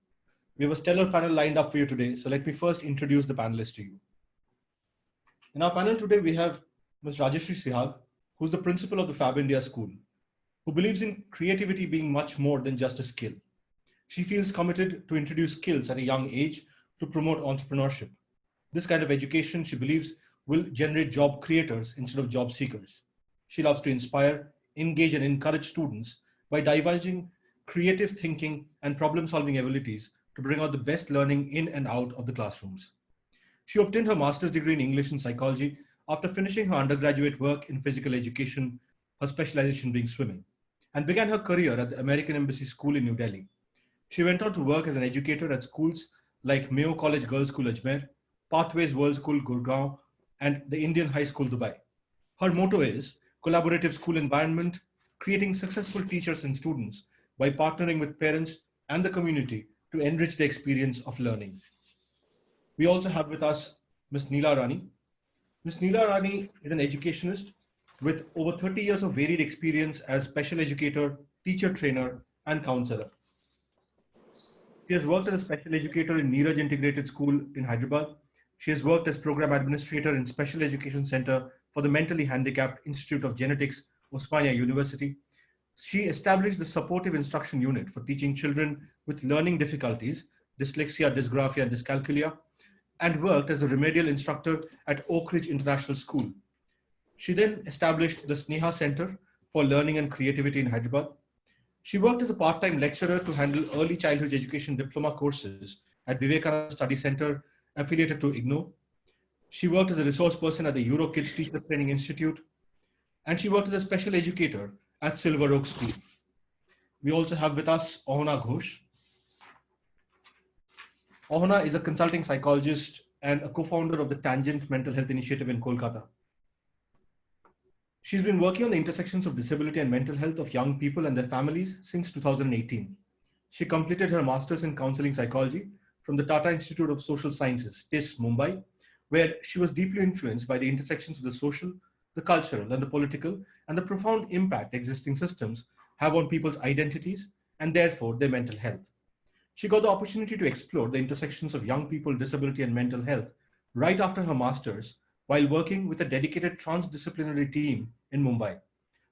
We have a stellar panel lined up for you today. So let me first introduce the panelists to you. In our panel today, we have Ms. Rajeshri Sihag, who's the principal of the Fab India School, who believes in creativity being much more than just a skill. She feels committed to introduce skills at a young age to promote entrepreneurship. This kind of education, she believes, will generate job creators instead of job seekers. She loves to inspire, engage, and encourage students by divulging creative thinking and problem-solving abilities to bring out the best learning in and out of the classrooms. She obtained her master's degree in English and psychology after finishing her undergraduate work in physical education, her specialization being swimming, and began her career at the American Embassy School in New Delhi. She went on to work as an educator at schools like Mayo College Girls School Ajmer, Pathways World School Gurgaon, and the Indian High School Dubai. Her motto is collaborative school environment, creating successful teachers and students by partnering with parents and the community to enrich the experience of learning. We also have with us Ms. Neela Rani. Ms. Neela Rani is an educationist with over 30 years of varied experience as special educator, teacher trainer, and counselor. She has worked as a special educator in Neeraj Integrated School in Hyderabad. She has worked as program administrator in Special Education Center for the Mentally Handicapped Institute of Genetics, Osmania University. She established the Supportive Instruction Unit for teaching children with learning difficulties, dyslexia, dysgraphia, and dyscalculia, and worked as a remedial instructor at Oak Ridge International School. She then established the Sneha Center for Learning and Creativity in Hyderabad. She worked as a part-time lecturer to handle early childhood education diploma courses at Vivekananda Study Center, affiliated to IGNOU. She worked as a resource person at the EuroKids Teacher Training Institute, and she worked as a special educator at Silver Oak School. We also have with us Ohana Ghosh. Ohana is a consulting psychologist and a co-founder of the Tangent Mental Health Initiative in Kolkata. She's been working on the intersections of disability and mental health of young people and their families since 2018. She completed her master's in counseling psychology from the Tata Institute of Social Sciences, TIS, Mumbai, where she was deeply influenced by the intersections of the social, the cultural, and the political, and the profound impact existing systems have on people's identities and therefore their mental health. She got the opportunity to explore the intersections of young people, disability, and mental health right after her master's while working with a dedicated transdisciplinary team in Mumbai.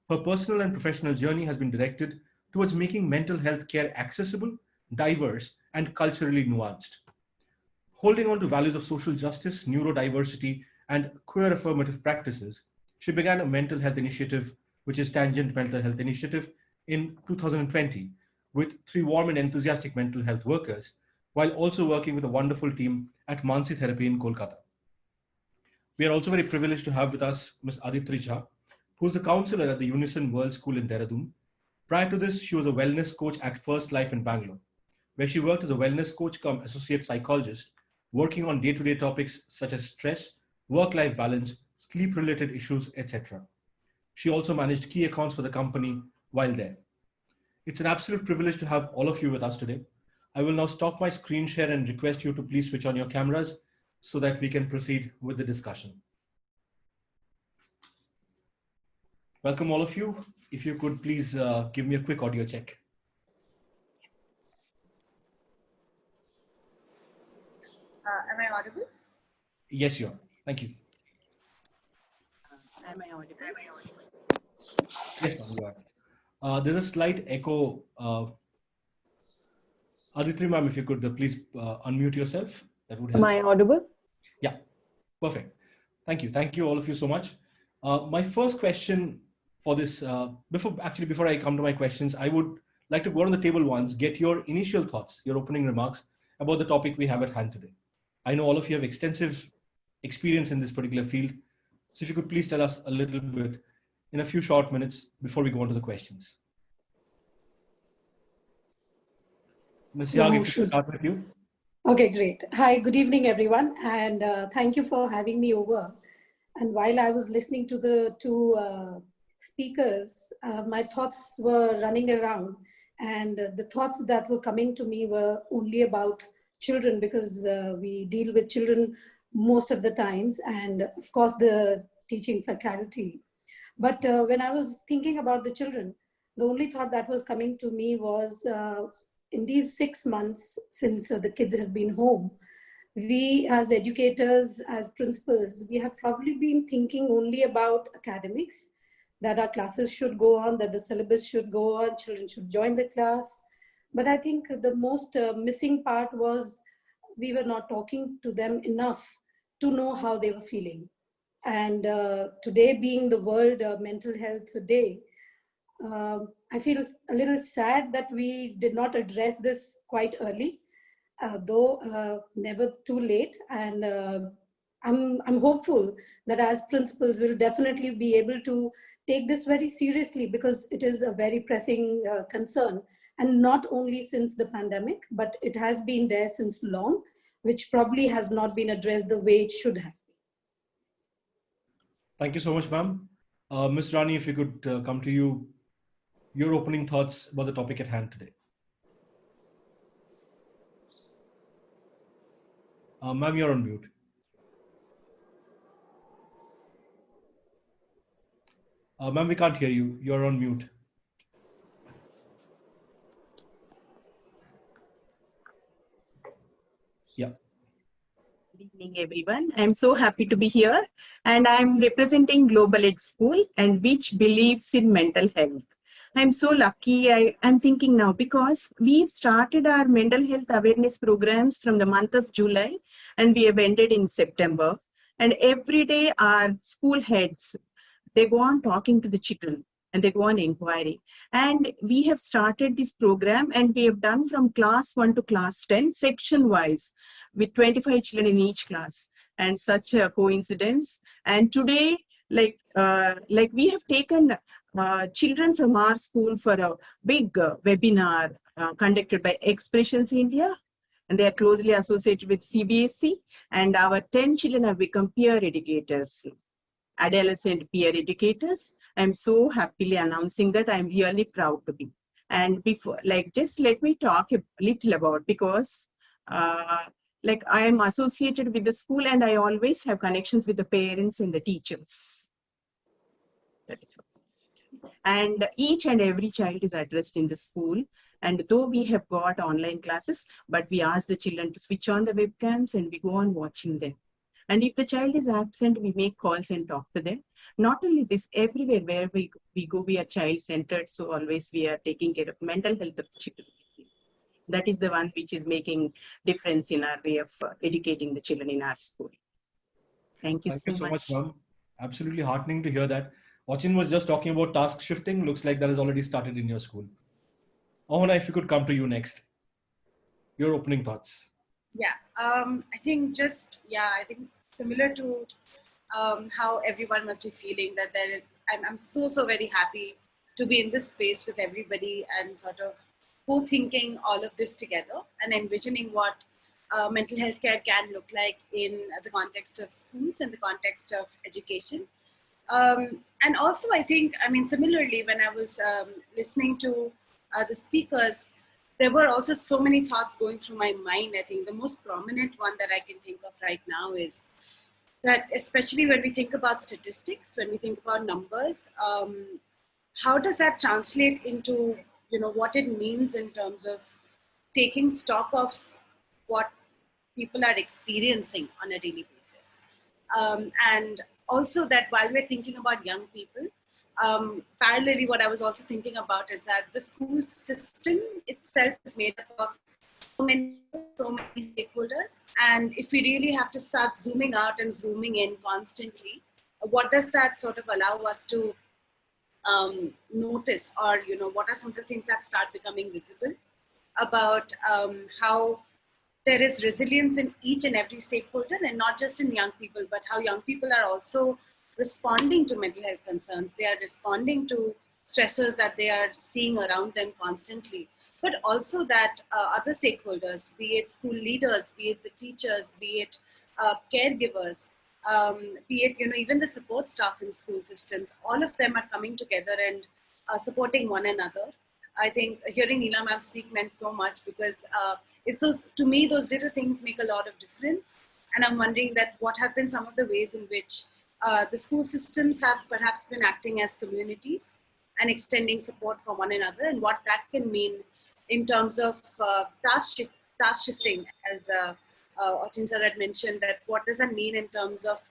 Her personal and professional journey has been directed towards making mental health care accessible, diverse, and culturally nuanced. Holding on to values of social justice, neurodiversity, and queer affirmative practices, she began a mental health initiative, which is Tangent Mental Health Initiative, in 2020 with 3 warm and enthusiastic mental health workers, while also working with a wonderful team at Mansi Therapy in Kolkata. We are also very privileged to have with us Ms. Aditri Jha, who is the counselor at the Unison World School in Dehradun. Prior to this, she was a wellness coach at First Life in Bangalore, where she worked as a wellness coach cum associate psychologist, working on day-to-day topics such as stress, work-life balance, sleep-related issues, etc. She also managed key accounts for the company while there. It's an absolute privilege to have all of you with us today. I will now stop my screen share and request you to please switch on your cameras so that we can proceed with the discussion. Welcome all of you. If you could please give me a quick audio check. Am I audible? Yes, you are. Thank you. Am I audible? Yes, you are. There's a slight echo. Aditri ma'am, if you could please unmute yourself, that would help. Am I audible? Yeah, perfect. Thank you. Thank you all of you so much. My first question for this, before I come to my questions, I would like to go on the table once, get your initial thoughts, your opening remarks about the topic we have at hand today. I know all of you have extensive experience in this particular field. So if you could please tell us a little bit in a few short minutes before we go on to the questions. Ms. Yag, if we should start with you. Okay, great. Hi, good evening, everyone. And thank you for having me over. And while I was listening to the two speakers, my thoughts were running around. And the thoughts that were coming to me were only about children, because we deal with children most of the times, and of course the teaching faculty. But when I was thinking about the children, the only thought that was coming to me was in these 6 months since the kids have been home, we as educators, as principals, we have probably been thinking only about academics, that our classes should go on, that the syllabus should go on, children should join the class. But I think the most missing part was we were not talking to them enough to know how they were feeling. And today being the World Mental Health Day, I feel a little sad that we did not address this quite early, though never too late. And I'm hopeful that as principals we'll definitely be able to take this very seriously, because it is a very pressing concern. And not only since the pandemic, but it has been there since long, which probably has not been addressed the way it should have been. Thank you so much, ma'am. Ms. Rani, if you could come to you, your opening thoughts about the topic at hand today. Ma'am, you're on mute. Ma'am, we can't hear you. You're on mute. Yeah. Good evening, everyone. I'm so happy to be here, and I'm representing Global Ed School, and which believes in mental health. I'm so lucky. I'm thinking now because we've started our mental health awareness programs from the month of July, and we have ended in September. And every day, our school heads, they go on talking to the children and they go on inquiry. And we have started this program, and we have done from class 1 to class 10 section wise with 25 children in each class, and such a coincidence. And today, like we have taken children from our school for a big webinar conducted by Expressions India, and they are closely associated with CBSE, and our 10 children have become peer educators, adolescent peer educators. I'm so happily announcing that I'm really proud to be. And before, like, just let me talk a little about, because like I am associated with the school, and I always have connections with the parents and the teachers. That is all. And each and every child is addressed in the school. And though we have got online classes, but we ask the children to switch on the webcams and we go on watching them. And if the child is absent, we make calls and talk to them. Not only this, everywhere where we go, we are child-centered. So always we are taking care of mental health of the children. That is the one which is making difference in our way of educating the children in our school. Thank you so much. Ma'am. Absolutely heartening to hear that. Achin was just talking about task shifting. Looks like that has already started in your school. Ahona, if you could come to you next. Your opening thoughts. Yeah, I think I think similar to how everyone must be feeling, that I'm so very happy to be in this space with everybody and sort of co-thinking all of this together and envisioning what mental health care can look like in the context of schools and the context of education. And also, I think, similarly, when I was listening to the speakers, there were also so many thoughts going through my mind. I think the most prominent one that I can think of right now is that, especially when we think about statistics, when we think about numbers, how does that translate into, what it means in terms of taking stock of what people are experiencing on a daily basis. And also that while we're thinking about young people, parallelly, what I was also thinking about is that the school system itself is made up of so many stakeholders. And if we really have to start zooming out and zooming in constantly, what does that sort of allow us to notice, or, what are some of the things that start becoming visible about how there is resilience in each and every stakeholder, and not just in young people, but how young people are also responding to mental health concerns. They are responding to stressors that they are seeing around them constantly, but also that other stakeholders, be it school leaders, be it the teachers, be it caregivers, be it, even the support staff in school systems, all of them are coming together and supporting one another. I think hearing Neela ma'am speak meant so much, because to me, those little things make a lot of difference. And I'm wondering that what have been some of the ways in which the school systems have perhaps been acting as communities and extending support for one another, and what that can mean in terms of task shifting, as Achin sir had mentioned, that what does that mean in terms of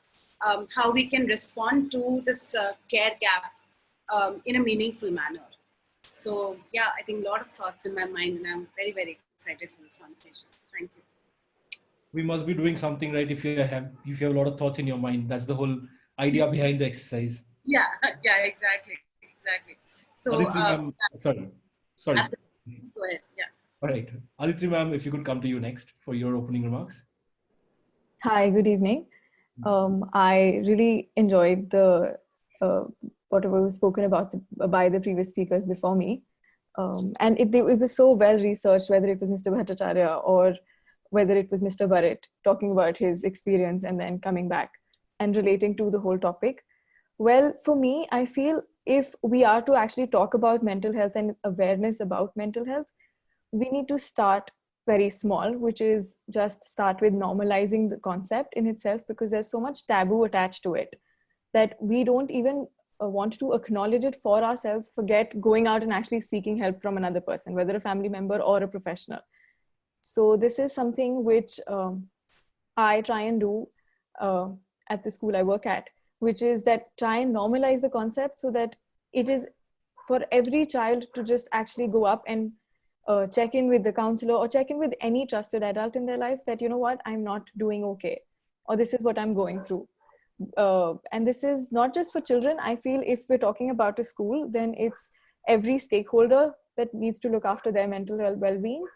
how we can respond to this care gap in a meaningful manner. So yeah, I think a lot of thoughts in my mind, and I'm very, very excited for this conversation. Thank you. We must be doing something right if you have a lot of thoughts in your mind. That's the whole idea behind the exercise. Yeah, exactly. So, Aditri ma'am, sorry. Go ahead. Yeah. All right, Aditri ma'am, if you could come to you next for your opening remarks. Hi, good evening. I really enjoyed the whatever was spoken about by the previous speakers before me. And it was so well researched, whether it was Mr. Bhattacharya or whether it was Mr. Barrett talking about his experience and then coming back and relating to the whole topic. Well, for me, I feel if we are to actually talk about mental health and awareness about mental health, we need to start very small, which is just start with normalizing the concept in itself, because there's so much taboo attached to it that we don't even want to acknowledge it for ourselves, forget going out and actually seeking help from another person, whether a family member or a professional. So this is something which I try and do at the school I work at, which is that try and normalize the concept so that it is for every child to just actually go up and check in with the counselor or check in with any trusted adult in their life that, you know what, I'm not doing okay, or this is what I'm going through. And this is not just for children. I feel if we're talking about a school, then it's every stakeholder that needs to look after their mental well-being.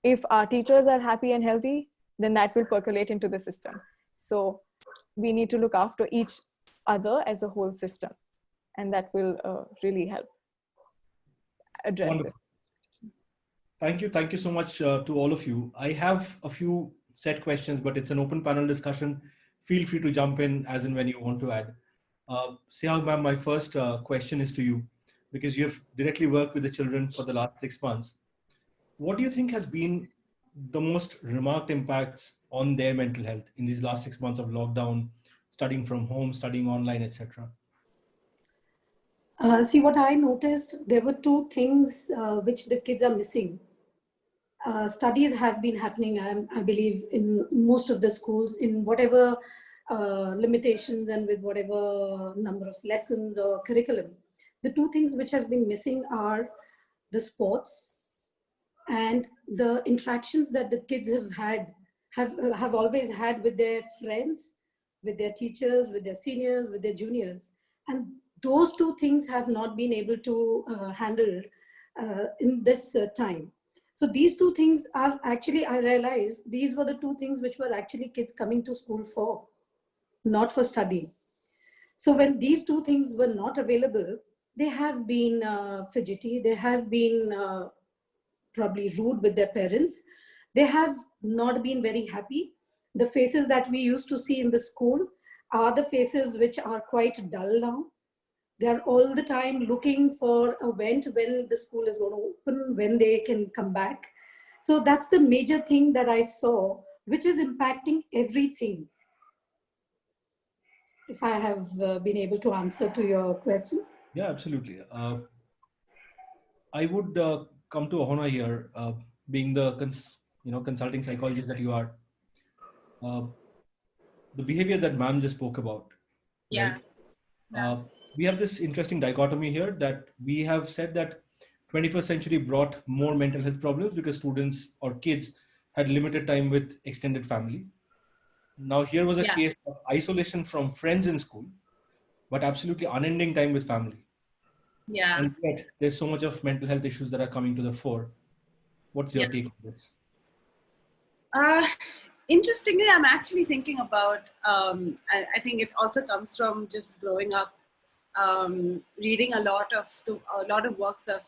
If our teachers are happy and healthy, then that will percolate into the system. So we need to look after each other as a whole system, and that will really help address Wonderful. it. Thank you so much to all of you. I have a few set questions, but it's an open panel discussion. Feel free to jump in as and when you want to add. Sehag ma'am, my first question is to you, because you have directly worked with the children for the last 6 months. What do you think has been the most remarked impacts on their mental health in these last 6 months of lockdown, studying from home, studying online, etc.? See, what I noticed, there were two things which the kids are missing. Studies have been happening, I believe, in most of the schools, in whatever limitations and with whatever number of lessons or curriculum. The two things which have been missing are the sports and the interactions that the kids have always had with their friends, with their teachers, with their seniors, with their juniors. And those two things have not been able to handle in this time. So these two things are actually, I realized, these were the two things which were actually kids coming to school for, not for studying. So when these two things were not available, they have been fidgety, they have been probably rude with their parents, they have not been very happy. The faces that we used to see in the school are the faces which are quite dull now. They're all the time looking for a vent when the school is going to open, when they can come back. So that's the major thing that I saw, which is impacting everything. If I have been able to answer to your question. Yeah, absolutely. I would come to Ahona here, being the consulting psychologist that you are. The behavior that ma'am just spoke about. Yeah. Right? We have this interesting dichotomy here that we have said that 21st century brought more mental health problems because students or kids had limited time with extended family. Now here was a case of isolation from friends in school, but absolutely unending time with family. Yeah. And yet there's so much of mental health issues that are coming to the fore. What's your take on this? Interestingly, I'm actually thinking about, I think it also comes from just growing up, reading a lot of works of,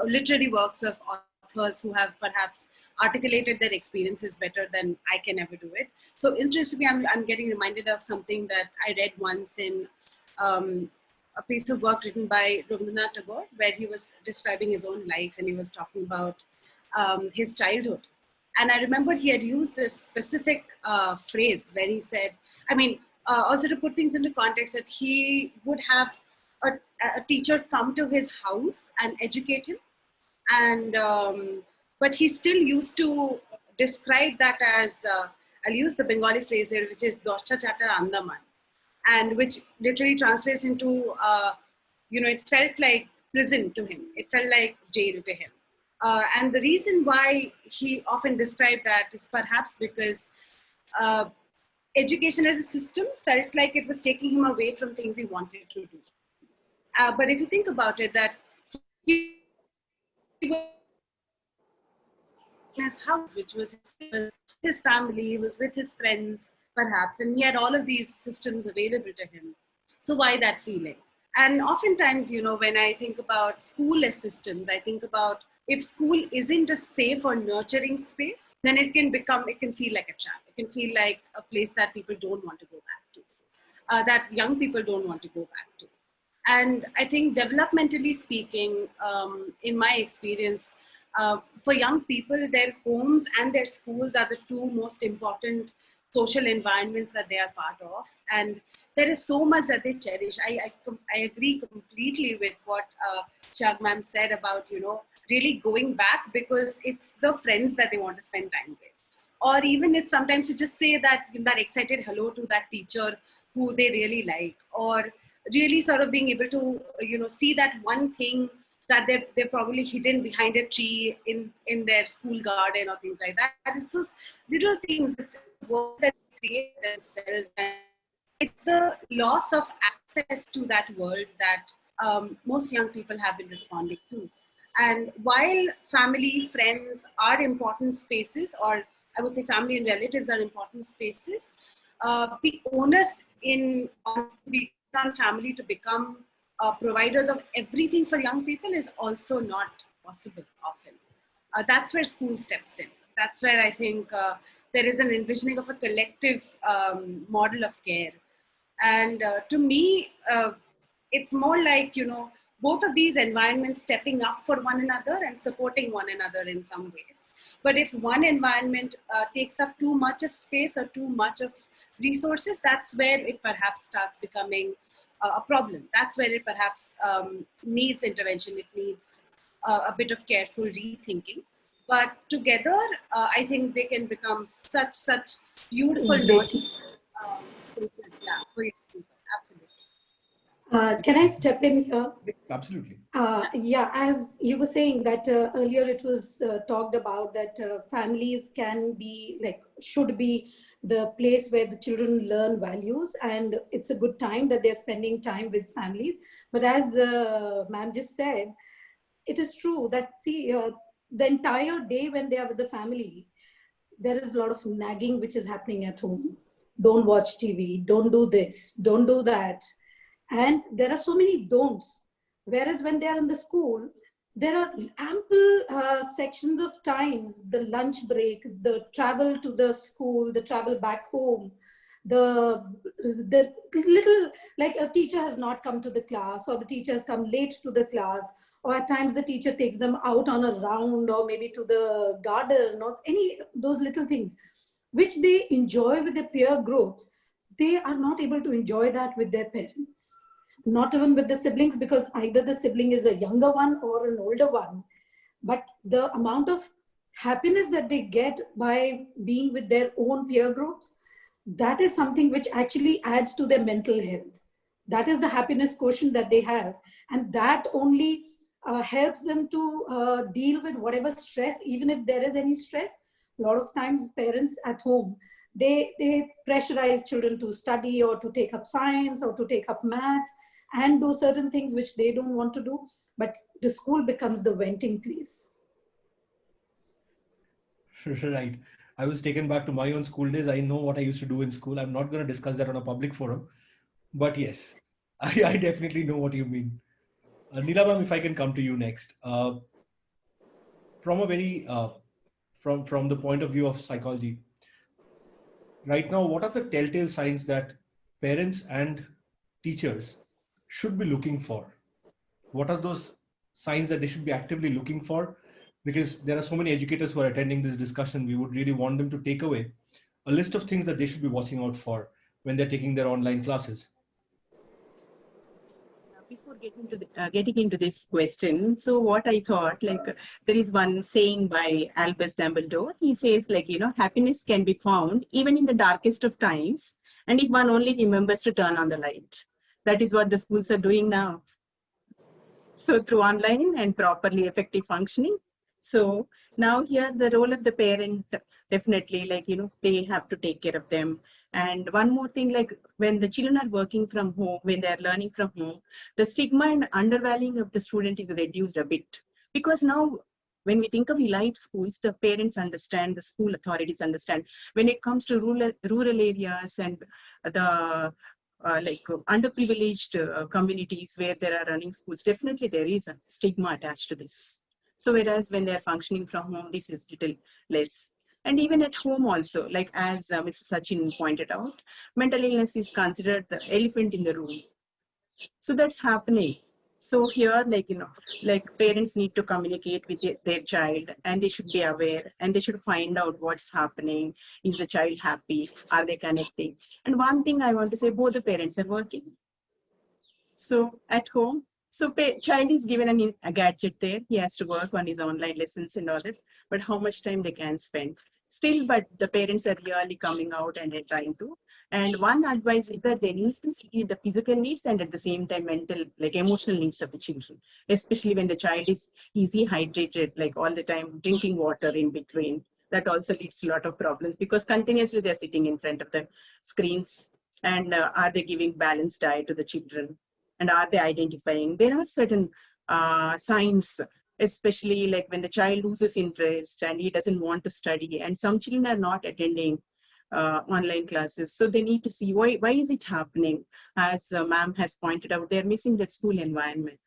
literary works of authors who have perhaps articulated their experiences better than I can ever do it. So interestingly, I'm getting reminded of something that I read once in a piece of work written by Rabindranath Tagore, where he was describing his own life and he was talking about his childhood. And I remember he had used this specific phrase where he said, also to put things into context, that he would have a teacher come to his house and educate him. And, but he still used to describe that as, I'll use the Bengali phrase here, which is Doshta Chata Andaman, and which literally translates into, it felt like prison to him. It felt like jail to him. And the reason why he often described that is perhaps because education as a system felt like it was taking him away from things he wanted to do. But if you think about it, that he was in his house, which was his family, he was with his friends, perhaps, and he had all of these systems available to him. So why that feeling? And oftentimes, when I think about school as systems, I think about if school isn't a safe or nurturing space, then it can feel like a trap. It can feel like a place that people don't want to go back to, that young people don't want to go back to. And I think developmentally speaking, in my experience, For young people, their homes and their schools are the two most important social environments that they are part of. And there is so much that they cherish. I agree completely with what Shag ma'am said about, really going back, because it's the friends that they want to spend time with. Or even it's sometimes to just say that excited hello to that teacher who they really like, or really sort of being able to, see that one thing that they're probably hidden behind a tree in their school garden or things like that. It's those little things. It's a world that they create themselves, and it's the loss of access to that world that most young people have been responding to. And while family, friends are important spaces, or I would say family and relatives are important spaces, the onus on family to become providers of everything for young people is also not possible often. That's where school steps in. That's where I think there is an envisioning of a collective model of care. And to me, it's more like, both of these environments stepping up for one another and supporting one another in some ways. But if one environment takes up too much of space or too much of resources, that's where it perhaps starts becoming a problem. That's where it perhaps needs intervention. It needs a bit of careful rethinking. But together, I think they can become such beautiful spaces for young people. Absolutely. Can I step in here? Absolutely. Yeah, as you were saying that earlier, it was talked about that families should be the place where the children learn values, and it's a good time that they're spending time with families. But as ma'am just said, it is true that the entire day when they are with the family, there is a lot of nagging which is happening at home. Don't watch TV, don't do this, don't do that. And there are so many don'ts. Whereas when they are in the school, there are ample sections of times, the lunch break, the travel to the school, the travel back home, the little, like a teacher has not come to the class, or the teacher has come late to the class, or at times the teacher takes them out on a round, or maybe to the garden, or any those little things, which they enjoy with their peer groups. They are not able to enjoy that with their parents, not even with the siblings, because either the sibling is a younger one or an older one. But the amount of happiness that they get by being with their own peer groups, that is something which actually adds to their mental health. That is the happiness quotient that they have. And that only helps them to deal with whatever stress, even if there is any stress. A lot of times parents at home, they pressurize children to study or to take up science or to take up maths and do certain things which they don't want to do. But the school becomes the venting place. Right. I was taken back to my own school days. I know what I used to do in school. I'm not going to discuss that on a public forum. But yes, I definitely know what you mean. Neela ma'am, if I can come to you next. From a very, from the point of view of psychology, right now, what are the telltale signs that parents and teachers should be looking for? What are those signs that they should be actively looking for? Because there are so many educators who are attending this discussion, we would really want them to take away a list of things that they should be watching out for when they're taking their online classes. Before getting into this question, so what I thought, there is one saying by Albus Dumbledore. He says, happiness can be found even in the darkest of times, and if one only remembers to turn on the light. That is what the schools are doing now. So through online and properly effective functioning. So now here the role of the parent, definitely, they have to take care of them. And one more thing, when the children are working from home, when they're learning from home, the stigma and undervaluing of the student is reduced a bit. Because now, when we think of elite schools, the parents understand, the school authorities understand. When it comes to rural areas and the underprivileged communities where there are running schools, definitely there is a stigma attached to this. So whereas when they're functioning from home, this is little less. And even at home also, as Mr. Sachin pointed out, mental illness is considered the elephant in the room. So that's happening. So here, like parents need to communicate with their child, and they should be aware, and they should find out what's happening. Is the child happy? Are they connecting? And one thing I want to say, both the parents are working. So at home, so child is given a gadget there. He has to work on his online lessons and all that. But how much time they can spend? Still, but the parents are really coming out and they're trying to. And one advice is that they need to see the physical needs and at the same time mental, like emotional needs of the children, especially when the child is easy hydrated, like all the time drinking water in between. That also leads to a lot of problems because continuously they're sitting in front of the screens. And are they giving balanced diet to the children? And are they identifying? There are certain signs, especially like when the child loses interest and he doesn't want to study, and some children are not attending online classes. So they need to see why is it happening? As ma'am has pointed out, they're missing that school environment.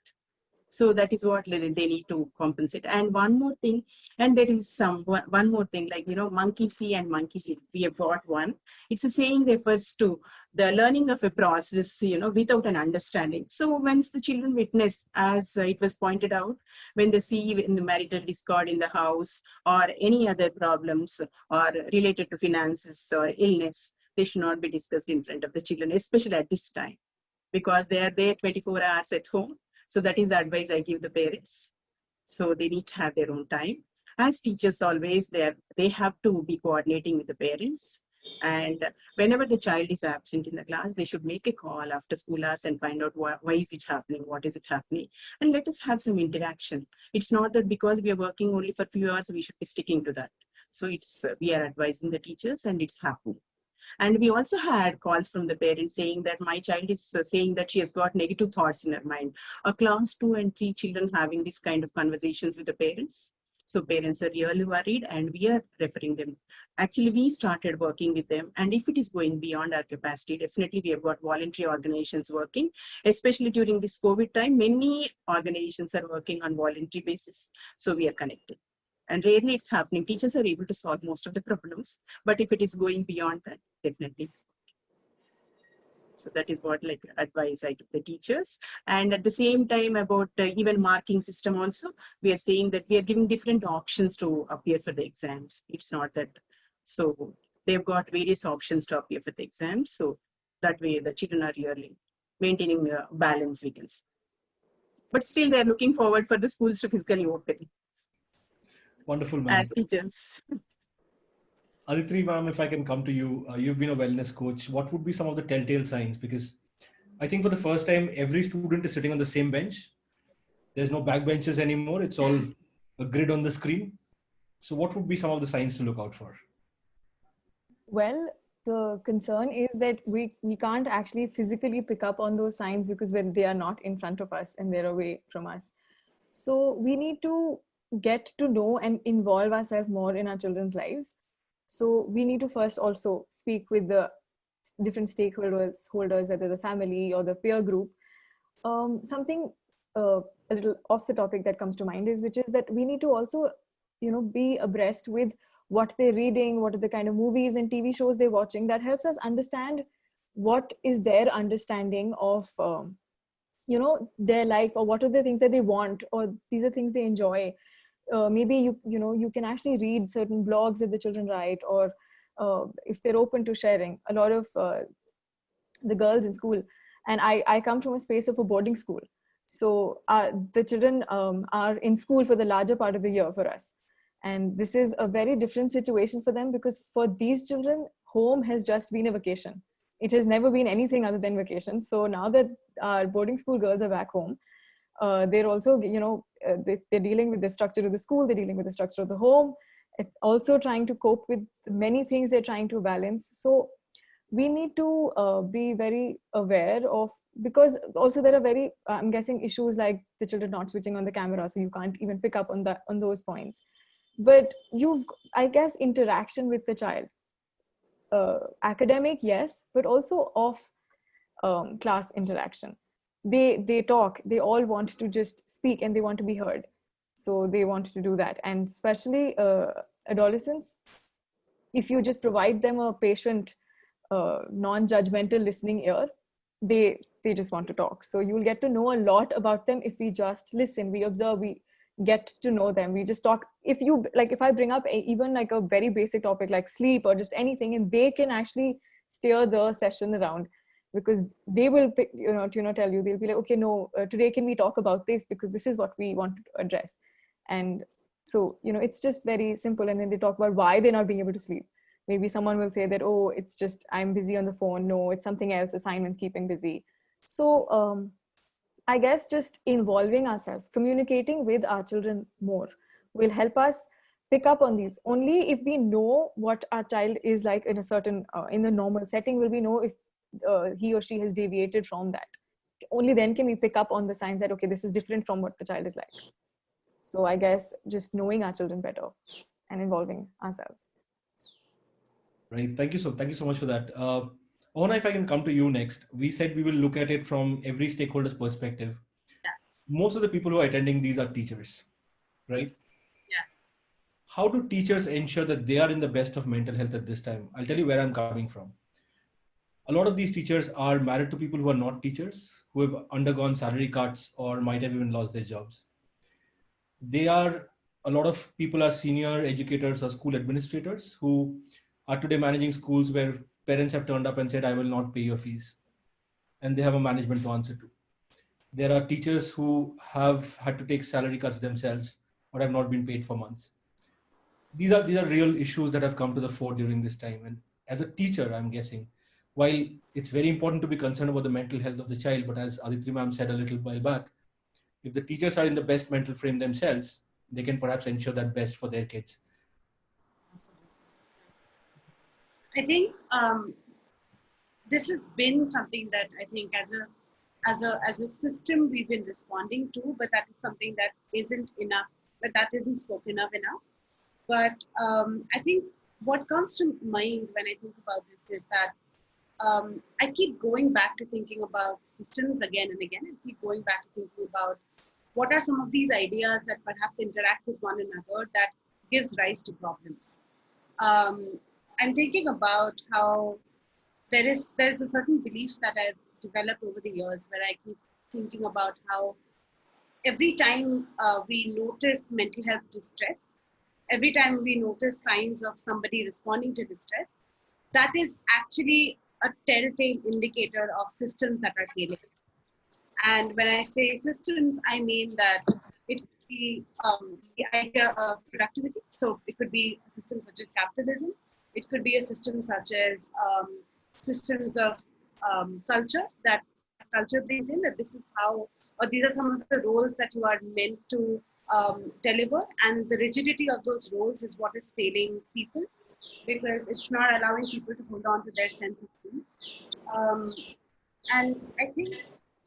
So that is what they need to compensate. And one more thing, and there is one more thing, like, monkey see and monkey see. We have got one. It's a saying refers to the learning of a process, without an understanding. So once the children witness, as it was pointed out, when they see in the marital discord in the house or any other problems or related to finances or illness, they should not be discussed in front of the children, especially at this time, because they are there 24 hours at home. So that is the advice I give the parents. So they need to have their own time. As teachers always, they have to be coordinating with the parents. And whenever the child is absent in the class, they should make a call after school hours and find out why is it happening, what is it happening, and let us have some interaction. It's not that because we are working only for a few hours, we should be sticking to that. So we are advising the teachers and it's happening. And we also had calls from the parents saying that my child is saying that she has got negative thoughts in her mind. A class 2 and 3 children having this kind of conversations with the parents. So parents are really worried and we are referring them. Actually, we started working with them. And if it is going beyond our capacity, definitely we have got voluntary organizations working, especially during this COVID time. Many organizations are working on voluntary basis. So we are connected. And rarely it's happening. Teachers are able to solve most of the problems. But if it is going beyond that, definitely. So that is what advice I give the teachers. And at the same time about even marking system also, we are saying that we are giving different options to appear for the exams. It's not that. So they've got various options to appear for the exams. So that way the children are really maintaining a balance, we can say. But still they're looking forward for the schools to physically open. Wonderful, ma'am. As teachers. Aditri, ma'am, if I can come to you, you've been a wellness coach. What would be some of the telltale signs? Because I think for the first time, every student is sitting on the same bench. There's no backbenches anymore. It's all a grid on the screen. So what would be some of the signs to look out for? Well, the concern is that we can't actually physically pick up on those signs because when they are not in front of us and they're away from us. So we need to get to know and involve ourselves more in our children's lives. So we need to first also speak with the different stakeholders, whether the family or the peer group. Something a little off the topic that comes to mind is that we need to also, be abreast with what they're reading, what are the kind of movies and TV shows they're watching. That helps us understand what is their understanding of, their life, or what are the things that they want, or these are things they enjoy. Maybe you can actually read certain blogs that the children write, or if they're open to sharing. A lot of the girls in school, and I come from a space of a boarding school, so the children are in school for the larger part of the year for us, and this is a very different situation for them, because for these children, home has just been a vacation. It has never been anything other than vacation. So now that our boarding school girls are back home, they're also, they're dealing with the structure of the school, they're dealing with the structure of the home, it's also trying to cope with many things they're trying to balance. So we need to be very aware of, because also there are very, I'm guessing, issues like the children not switching on the camera, so you can't even pick up on those points. But I guess, interaction with the child, academic, yes, but also off class interaction. They talk, they all want to just speak and they want to be heard. So they want to do that. And especially adolescents, if you just provide them a patient, non-judgmental listening ear, they they just want to talk. So you'll get to know a lot about them if we just listen, we observe, we get to know them, we just talk. If I bring up even like a very basic topic like sleep or just anything, and they can actually steer the session around, because they will pick, tell you, they'll be like, okay, no, today can we talk about this, because this is what we want to address. And so, it's just very simple. And then they talk about why they're not being able to sleep. Maybe someone will say that, oh, it's just I'm busy on the phone. No, it's something else, assignments keeping busy. So I guess just involving ourselves, communicating with our children more will help us pick up on these. Only if we know what our child is like in a certain, in a normal setting, will we know if he or she has deviated from that. Only then can we pick up on the signs that, okay, this is different from what the child is like. So I guess just knowing our children better and involving ourselves. Right. Thank you so much for that. Ona, if I can come to you next. We said we will look at it from every stakeholder's perspective. Yeah. Most of the people who are attending these are teachers, right? Yeah. How do teachers ensure that they are in the best of mental health at this time? I'll tell you where I'm coming from. A lot of these teachers are married to people who are not teachers, who have undergone salary cuts or might have even lost their jobs. A lot of people are senior educators or school administrators who are today managing schools where parents have turned up and said, I will not pay your fees. And they have a management to answer to. There are teachers who have had to take salary cuts themselves or have not been paid for months. These are real issues that have come to the fore during this time. And as a teacher, I'm guessing, while it's very important to be concerned about the mental health of the child, but as Aditi ma'am said a little while back, if the teachers are in the best mental frame themselves, they can perhaps ensure that best for their kids. I think this has been something that I think as a system we've been responding to, but that is something that isn't enough, that isn't spoken of enough. But I think what comes to mind when I think about this is that I keep going back to thinking about systems again and again, and keep going back to thinking about what are some of these ideas that perhaps interact with one another that gives rise to problems. I'm thinking about how there's a certain belief that I've developed over the years where I keep thinking about how every time we notice mental health distress, every time we notice signs of somebody responding to distress, that is actually a telltale indicator of systems that are failing. And when I say systems, I mean that it could be the idea of productivity. So it could be a system such as capitalism. It could be a system such as systems of culture that culture brings in, that this is how, or these are some of the roles that you are meant to deliver, and the rigidity of those roles is what is failing people, because it's not allowing people to hold on to their sense of being. And I think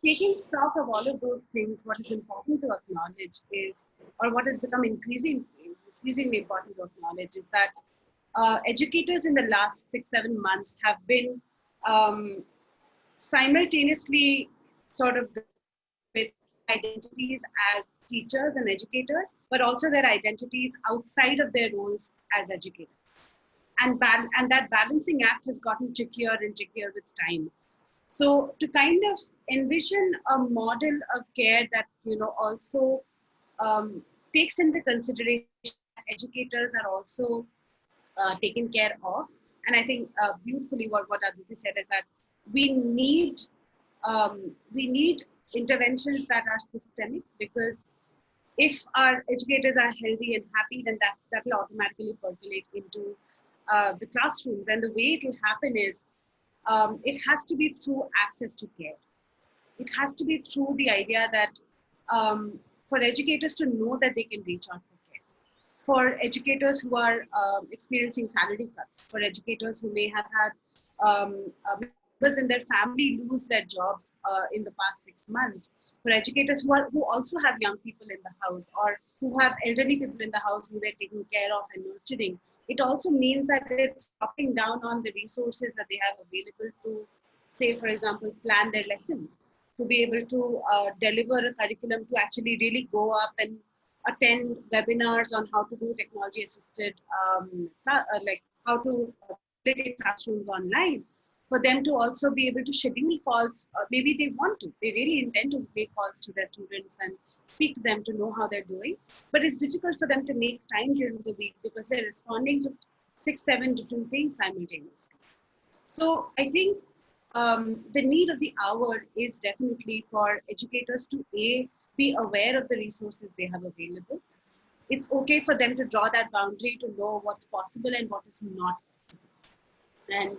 taking stock of all of those things, what is important to acknowledge is, or what has become increasingly important to acknowledge is that educators in the last 6-7 months have been simultaneously sort of with identities as teachers and educators, but also their identities outside of their roles as educators. And that balancing act has gotten trickier and trickier with time. So to kind of envision a model of care that, also takes into consideration that educators are also taken care of. And I think beautifully what Aditi said is that we need interventions that are systemic, because if our educators are healthy and happy, then that will automatically percolate into the classrooms. And the way it will happen is it has to be through access to care. It has to be through the idea that for educators to know that they can reach out for care. For educators who are experiencing salary cuts, for educators who may have had members in their family lose their jobs in the past 6 months, for educators who also have young people in the house, or who have elderly people in the house who they're taking care of and nurturing, it also means that it's dropping down on the resources that they have available to, say, for example, plan their lessons, to be able to deliver a curriculum, to actually really go up and attend webinars on how to do technology assisted, like how to facilitate classrooms online. for them to also be able to schedule calls. Maybe they want to, they really intend to make calls to their students and speak to them to know how they're doing. But it's difficult for them to make time during the week because they're responding to 6-7 different things simultaneously. So I think the need of the hour is definitely for educators to be aware of the resources they have available. It's okay for them to draw that boundary to know what's possible and what is not. And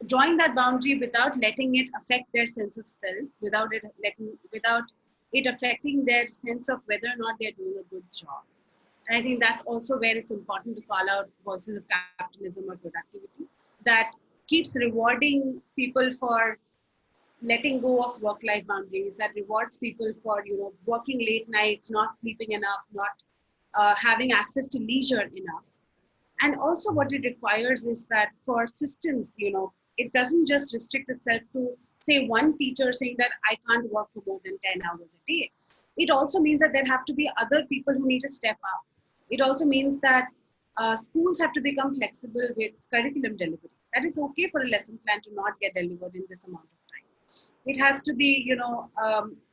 drawing that boundary without letting it affect their sense of self, without it affecting their sense of whether or not they're doing a good job. And I think that's also where it's important to call out voices of capitalism or productivity that keeps rewarding people for letting go of work-life boundaries, that rewards people for working late nights, not sleeping enough, not having access to leisure enough. And also what it requires is that for systems, it doesn't just restrict itself to, say, one teacher saying that I can't work for more than 10 hours a day. It also means that there have to be other people who need to step up. It also means that schools have to become flexible with curriculum delivery, that it's okay for a lesson plan to not get delivered in this amount of time. It has to be,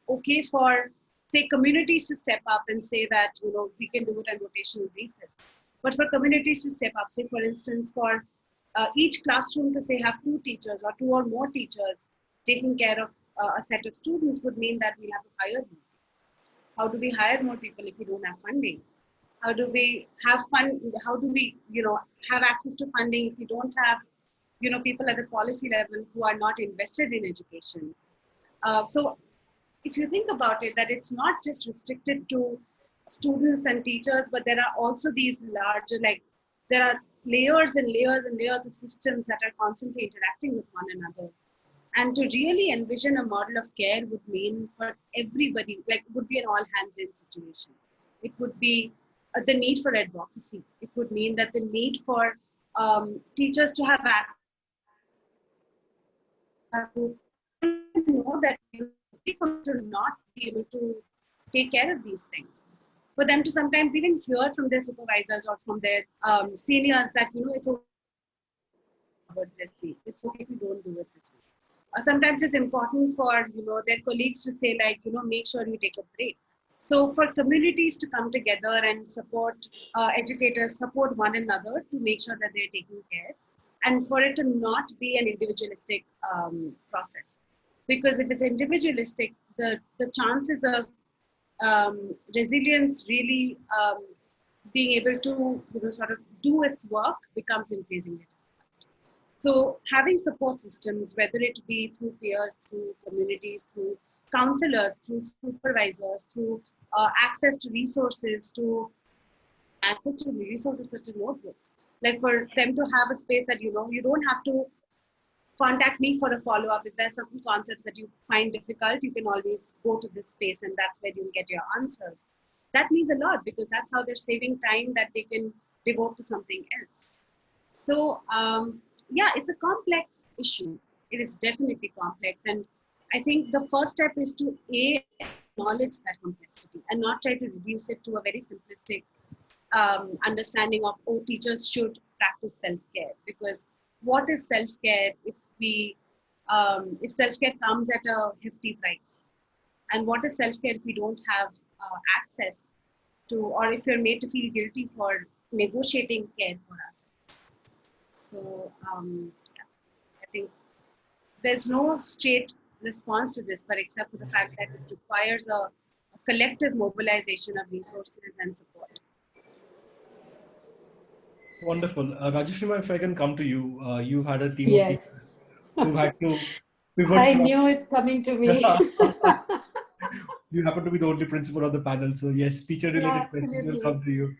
okay for, say, communities to step up and say that, we can do it on rotational basis. But for communities to step up, say, for instance, for each classroom to say have 2 teachers or 2 or more teachers taking care of a set of students would mean that we have to hire more people. How do we hire more people if we don't have funding? How do we have how do we, have access to funding if we don't have, people at the policy level who are not invested in education? So if you think about it, that it's not just restricted to students and teachers, but there are also these larger, there are layers and layers and layers of systems that are constantly interacting with one another. And to really envision a model of care would mean for everybody, it would be an all hands in situation. It would be the need for advocacy. It would mean that the need for teachers to have to know that people to not be able to take care of these things. For them to sometimes even hear from their supervisors or from their seniors that, it's okay this way. It's okay if you don't do it this way. Sometimes it's important for, their colleagues to say make sure you take a break. So for communities to come together and support educators, support one another to make sure that they're taking care, and for it to not be an individualistic process. Because if it's individualistic, the chances of resilience really being able to sort of do its work becomes increasingly difficult. So having support systems, whether it be through peers, through communities, through counselors, through supervisors, through access to resources such as Notebook. For them to have a space that, you don't have to contact me for a follow-up. If there's certain concepts that you find difficult, you can always go to this space and that's where you'll get your answers. That means a lot because that's how they're saving time that they can devote to something else. So, it's a complex issue. It is definitely complex. And I think the first step is to acknowledge that complexity and not try to reduce it to a very simplistic understanding of, teachers should practice self-care. Because what is self-care if self-care comes at a hefty price? And what is self-care if we don't have access to, or if you're made to feel guilty for negotiating care for us? So I think there's no straight response to this, but except for the fact that it requires a collective mobilization of resources and support. Wonderful. Rajashree, if I can come to you, you had a team of Yes. people who had to pivot I from... knew it's coming to me. You happen to be the only principal on the panel. So yes, teacher-related questions will come to you.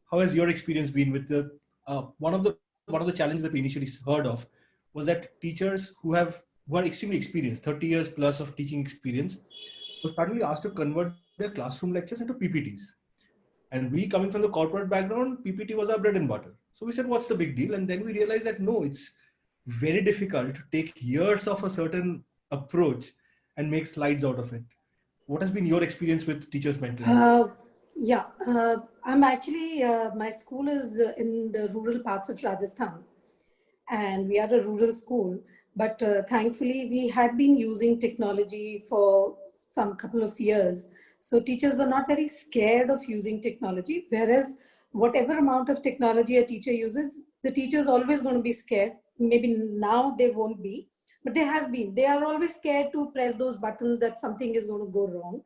How has your experience been with the, one of the challenges that we initially heard of was that teachers who are extremely experienced, 30 years plus of teaching experience, were suddenly asked to convert their classroom lectures into PPTs. And we, coming from the corporate background, PPT was our bread and butter. So we said, what's the big deal? And then we realized that no, it's very difficult to take years of a certain approach and make slides out of it. What has been your experience with teachers' mental health? I'm actually, my school is in the rural parts of Rajasthan. and we are a rural school. But thankfully, we had been using technology for some couple of years. So teachers were not very scared of using technology, whereas whatever amount of technology a teacher uses, the teacher is always going to be scared. Maybe now they won't be, but they have been. They are always scared to press those buttons that something is going to go wrong.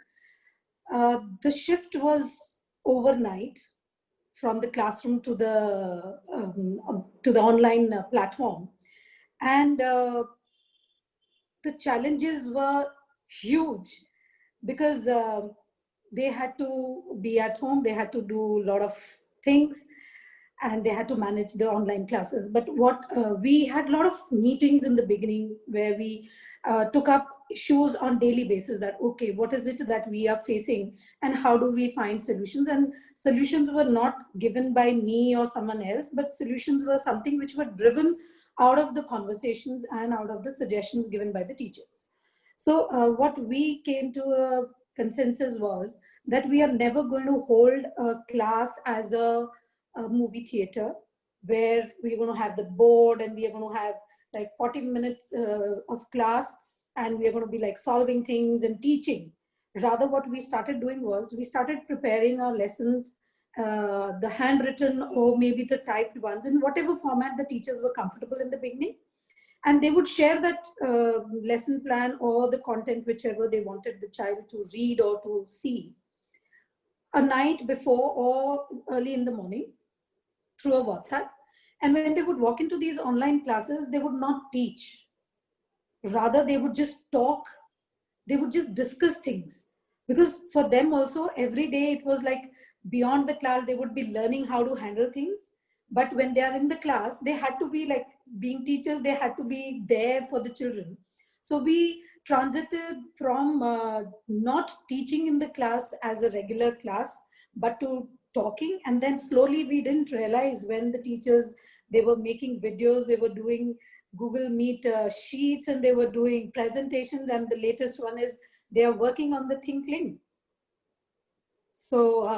The shift was overnight from the classroom to the online platform, and the challenges were huge because they had to be at home, they had to do a lot of things, and they had to manage the online classes. But what we had a lot of meetings in the beginning where we took up issues on daily basis, that okay, what is it that we are facing and how do we find solutions? And solutions were not given by me or someone else, but solutions were something which were driven out of the conversations and out of the suggestions given by the teachers. So what we came to a consensus was that we are never going to hold a class as a movie theater where we're going to have the board and we are going to have like 40 minutes of class and we are going to be like solving things and teaching. Rather, what we started doing was we started preparing our lessons, the handwritten or maybe the typed ones, in whatever format the teachers were comfortable in the beginning. And they would share that lesson plan or the content, whichever they wanted the child to read or to see, a night before or early in the morning through a WhatsApp. And when they would walk into these online classes, they would not teach. Rather, they would just talk. They would just discuss things. Because for them also, every day it was like beyond the class, they would be learning how to handle things. But when they are in the class, they had to be like being teachers, they had to be there for the children. So we transited from not teaching in the class as a regular class, but to talking. And then slowly we didn't realize when the teachers, they were making videos, they were doing Google Meet sheets, and they were doing presentations. And the latest one is they are working on the ThinkLink. So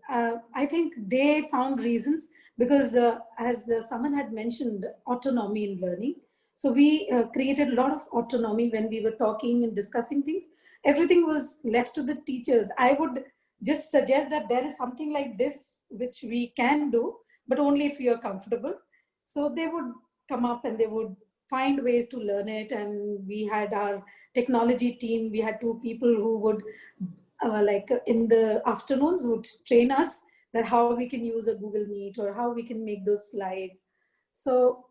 I think they found reasons because as someone had mentioned, autonomy in learning. So we created a lot of autonomy when we were talking and discussing things. Everything was left to the teachers. I would just suggest that there is something like this which we can do, but only if you're comfortable. So they would come up and they would find ways to learn it. And we had our technology team. We had 2 people who would like in the afternoons would train us that how we can use a Google Meet or how we can make those slides. So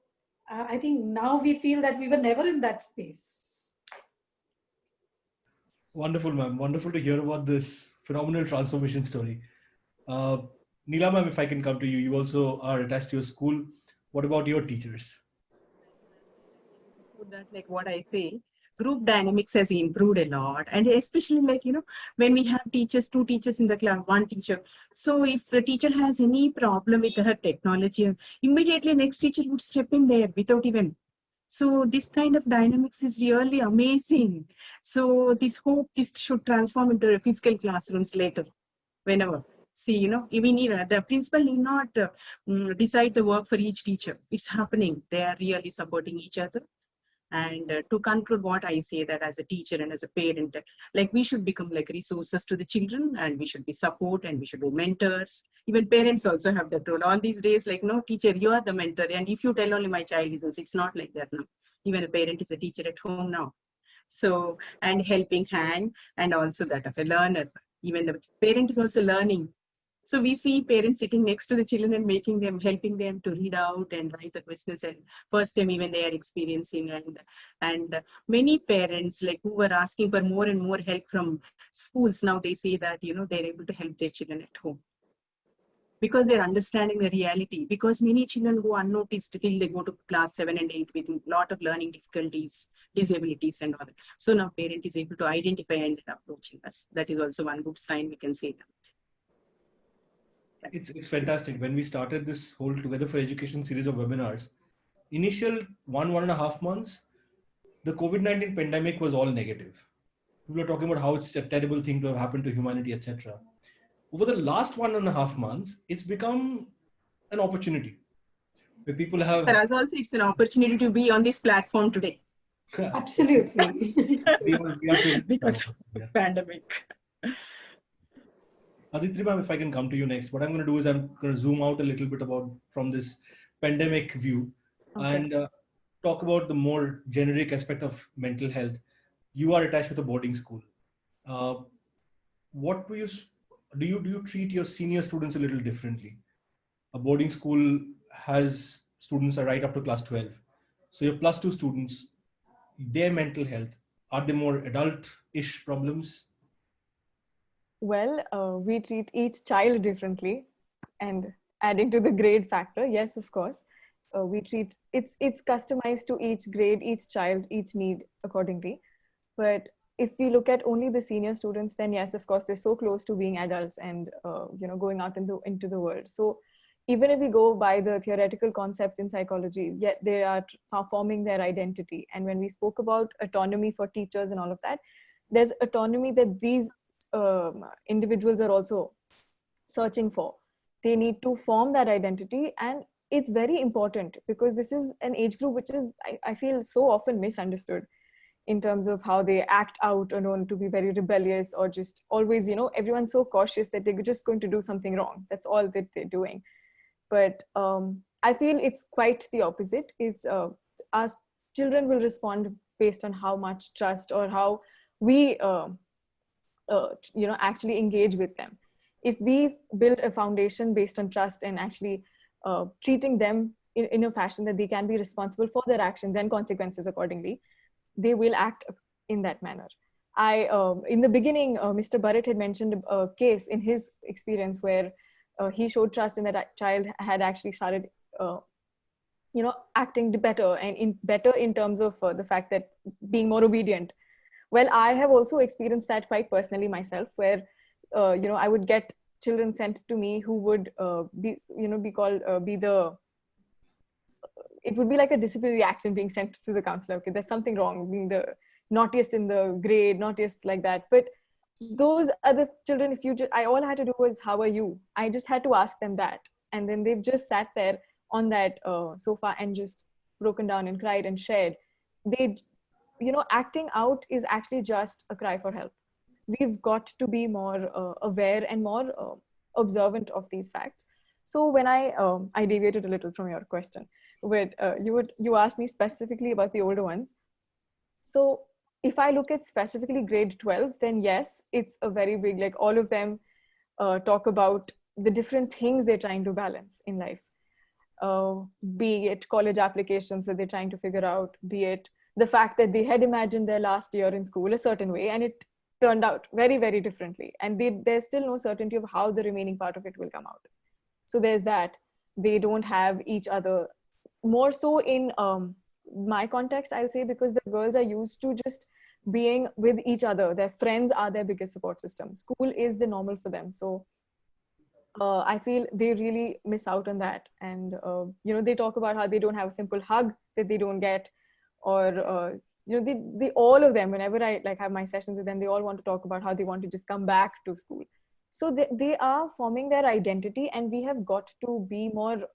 I think now we feel that we were never in that space. Wonderful, ma'am. Wonderful to hear about this phenomenal transformation story. Neela, ma'am, if I can come to you, you also are attached to your school. What about your teachers? That, like what I say, group dynamics has improved a lot, and especially like, you know, when we have teachers, 2 teachers in the class, 1 teacher. So if the teacher has any problem with her technology, immediately next teacher would step in there without even. So this kind of dynamics is really amazing. So this should transform into physical classrooms later, whenever. See, you know, we need the principal need not decide the work for each teacher. It's happening. They are really supporting each other. And to conclude what I say, that as a teacher and as a parent, like we should become like resources to the children, and we should be support, and we should be mentors. Even parents also have that role. All these days, like, no, teacher, you are the mentor. And if you tell only my child listens, it's not like that now. Even a parent is a teacher at home now. So, and helping hand, and also that of a learner. Even the parent is also learning. So we see parents sitting next to the children and making them, helping them to read out and write the questions, and first time even they are experiencing. And many parents, like, who were asking for more and more help from schools, now they say that, you know, they're able to help their children at home because they're understanding the reality. Because many children go unnoticed till they go to class 7 and 8 with a lot of learning difficulties, disabilities and all that. So now parent is able to identify and approaching us. That is also one good sign we can say that. It's fantastic. When we started this whole Together for Education series of webinars, initial 1.5 months, the COVID-19 pandemic was all negative. People are talking about how it's a terrible thing to have happened to humanity, etc. Over the last 1.5 months, it's become an opportunity. where people have. For us also, it's an opportunity to be on this platform today. Absolutely. we are to Because of the pandemic. Aditri ma'am, if I can come to you next, what I'm going to do is I'm going to zoom out a little bit about from this pandemic view and talk about the more generic aspect of mental health. You are attached with a boarding school. What do you treat your senior students a little differently? A boarding school has students are right up to class 12. So your plus 2 students, their mental health, are they more adult-ish problems? Well, we treat each child differently, and adding to the grade factor, yes, of course, we treat it's customized to each grade, each child, each need accordingly. But if we look at only the senior students, then yes, of course, they're so close to being adults and going out into the world. So even if we go by the theoretical concepts in psychology, yet they are forming their identity. And when we spoke about autonomy for teachers and all of that, there's autonomy that these individuals are also searching for. They need to form that identity, and it's very important because this is an age group which is, I feel, so often misunderstood in terms of how they act out or known to be very rebellious, or just always, everyone's so cautious that they're just going to do something wrong. That's all that they're doing. But I feel it's quite the opposite. It's our children will respond based on how much trust or how we actually engage with them. If we build a foundation based on trust and actually treating them in a fashion that they can be responsible for their actions and consequences accordingly, they will act in that manner. In the beginning, Mr. Bharat had mentioned a case in his experience where he showed trust in that child had actually started acting better, and better in terms of the fact that being more obedient. Well, I have also experienced that quite personally myself, where I would get children sent to me who would it would be like a disciplinary action being sent to the counselor. Okay, there's something wrong, being the naughtiest in the grade, naughtiest like that. But those are the children, all I had to do was, how are you? I just had to ask them that. And then they've just sat there on that sofa and just broken down and cried and shared. Acting out is actually just a cry for help. We've got to be more aware and more observant of these facts. So when I deviated a little from your question, where you asked me specifically about the older ones. So if I look at specifically grade 12, then yes, it's a very big, like all of them talk about the different things they're trying to balance in life. Be it college applications that they're trying to figure out, be it the fact that they had imagined their last year in school a certain way and it turned out very, very differently. And there's still no certainty of how the remaining part of it will come out. So there's that. They don't have each other. More so in my context, I'll say, because the girls are used to just being with each other. Their friends are their biggest support system. School is the normal for them. So I feel they really miss out on that. And, they talk about how they don't have a simple hug that they don't get, or, they all of them, whenever I have my sessions with them, they all want to talk about how they want to just come back to school. So they are forming their identity, and we have got to be more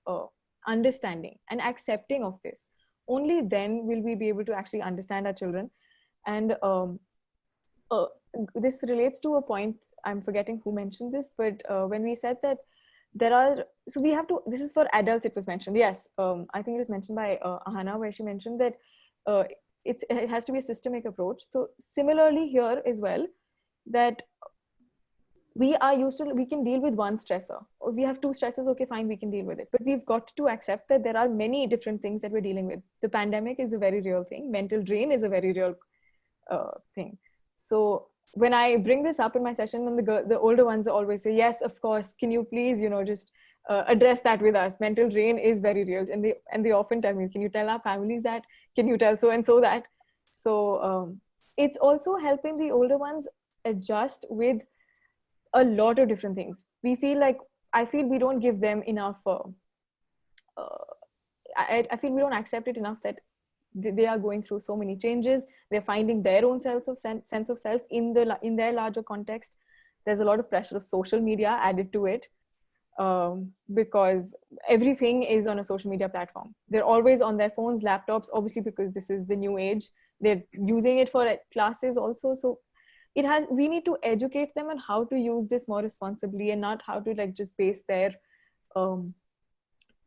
understanding and accepting of this. Only then will we be able to actually understand our children. And this relates to a point, I'm forgetting who mentioned this, but when we said that this is for adults, it was mentioned. Yes, I think it was mentioned by Ahana, where she mentioned that it has to be a systemic approach. So similarly here as well, that we can deal with one stressor. We have two stressors, okay, fine, we can deal with it. But we've got to accept that there are many different things that we're dealing with. The pandemic is a very real thing. Mental drain is a very real thing. So when I bring this up in my session, and the older ones always say, yes, of course, can you please, just address that with us? Mental drain is very real. And they often tell me, can you tell our families that? Can you tell so-and-so that? So it's also helping the older ones adjust with a lot of different things. I feel we don't give them enough, I feel we don't accept it enough that they are going through so many changes. They're finding their own sense of self in their larger context. There's a lot of pressure of social media added to it. because everything is on a social media platform. They're always on their phones, laptops, obviously because this is the new age. They're using it for classes also. So we need to educate them on how to use this more responsibly, and not how to like just base their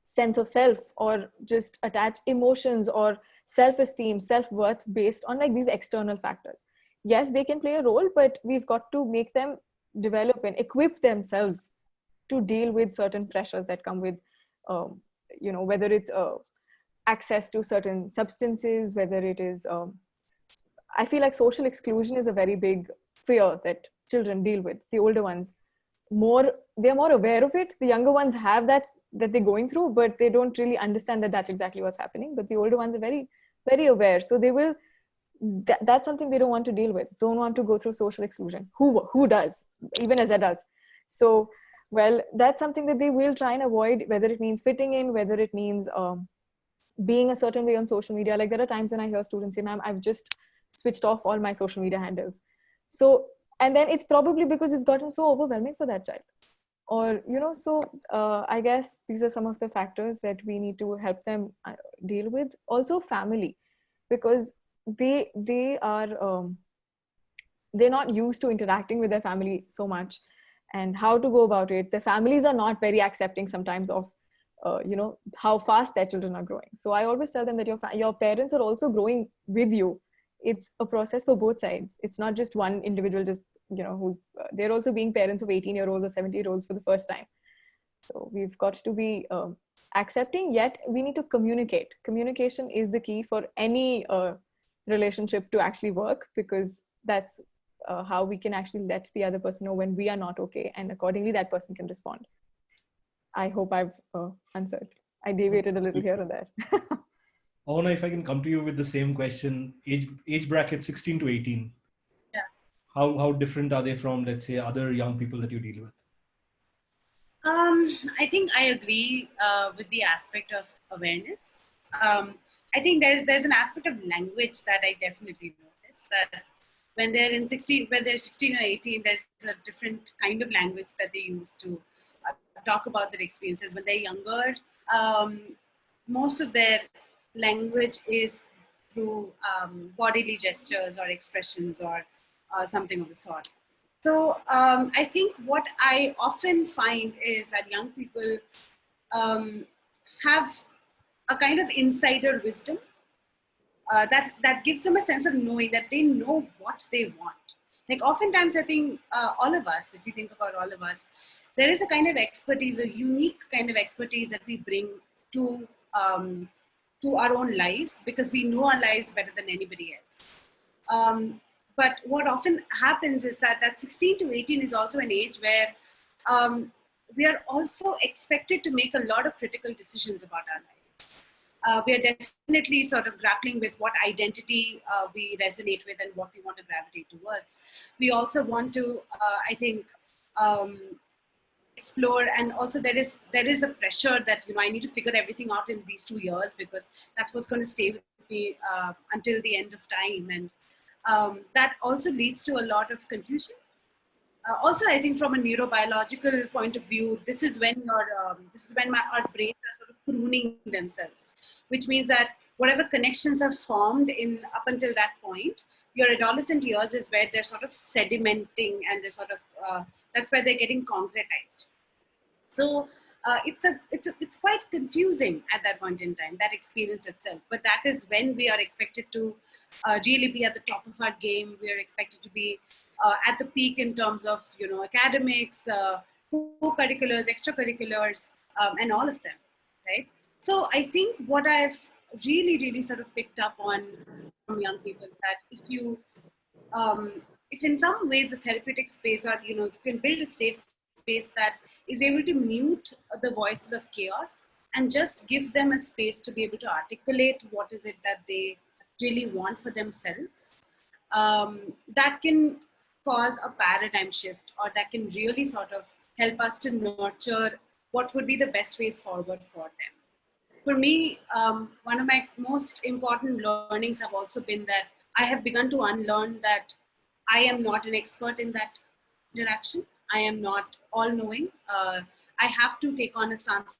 sense of self or just attach emotions or self-esteem, self-worth based on like these external factors. Yes, they can play a role, but we've got to make them develop and equip themselves to deal with certain pressures that come with, whether it's access to certain substances, whether it is, I feel like social exclusion is a very big fear that children deal with. The older ones, they're more aware of it. The younger ones have that they're going through, but they don't really understand that that's exactly what's happening. But the older ones are very, very aware. So they will, that's something they don't want to deal with, don't want to go through social exclusion. Who does, even as adults? So, well, that's something that they will try and avoid, whether it means fitting in, whether it means being a certain way on social media. Like there are times when I hear students say, ma'am, I've just switched off all my social media handles. So, and then it's probably because it's gotten so overwhelming for that child. Or, so I guess these are some of the factors that we need to help them deal with. Also family, because they are, they're not used to interacting with their family so much, and how to go about it. Their families are not very accepting sometimes of, how fast their children are growing. So I always tell them that your parents are also growing with you. It's a process for both sides. It's not just one individual, just, who's, they're also being parents of 18-year-olds or 70-year-olds for the first time. So we've got to be accepting, yet we need to communicate. Communication is the key for any relationship to actually work, because that's how we can actually let the other person know when we are not okay, and accordingly that person can respond. I hope I've answered. I deviated a little here and there. Avana, if I can come to you with the same question, age bracket 16 to 18. Yeah. How different are they from, let's say, other young people that you deal with? I think I agree with the aspect of awareness. I think there's an aspect of language that I definitely noticed, that when they're 16 or 18, there's a different kind of language that they use to talk about their experiences. When they're younger, most of their language is through bodily gestures or expressions or something of the sort. So I think what I often find is that young people have a kind of insider wisdom that gives them a sense of knowing that they know what they want. Like oftentimes I think all of us, if you think about all of us, there is a kind of expertise, a unique kind of expertise that we bring to our own lives, because we know our lives better than anybody else. But what often happens is that 16 to 18 is also an age where we are also expected to make a lot of critical decisions about our lives. We are definitely sort of grappling with what identity we resonate with and what we want to gravitate towards. We also want to, I think, explore, and also there is a pressure that I need to figure everything out in these 2 years, because that's what's going to stay with me until the end of time, and that also leads to a lot of confusion. Also, I think from a neurobiological point of view, this is when our brains are sort of pruning themselves, which means that whatever connections are formed up until that point, your adolescent years is where they're sort of sedimenting, and they're sort of that's where they're getting concretized. So it's quite confusing at that point in time, that experience itself. But that is when we are expected to really be at the top of our game. We are expected to be at the peak in terms of academics, co-curriculars, extracurriculars, and all of them, right? So I think what I've really sort of picked up on from young people is that if in some ways the therapeutic space, or if you can build a safe space that is able to mute the voices of chaos and just give them a space to be able to articulate what is it that they really want for themselves, that can cause a paradigm shift, or that can really sort of help us to nurture what would be the best ways forward for them. For me, one of my most important learnings have also been that I have begun to unlearn that I am not an expert in that interaction. I am not all-knowing. I have to take on a stance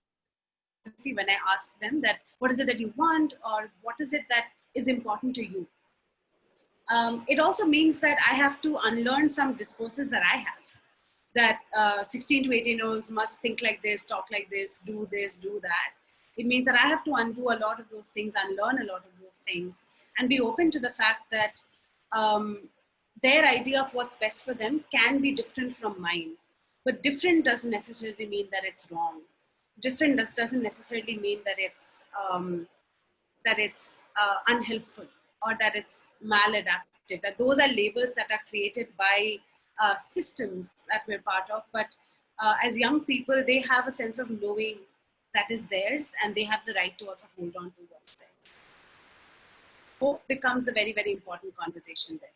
when I ask them that, what is it that you want, or what is it that is important to you? It also means that I have to unlearn some discourses that I have, that 16 to 18-year-olds must think like this, talk like this, do that. It means that I have to undo a lot of those things, unlearn a lot of those things, and be open to the fact that their idea of what's best for them can be different from mine. But different doesn't necessarily mean that it's wrong. Different doesn't necessarily mean that it's unhelpful or that it's maladaptive. That those are labels that are created by systems that we're part of. But as young people, they have a sense of knowing that is theirs, and they have the right to also hold on to what's theirs. Hope becomes a very, very important conversation there.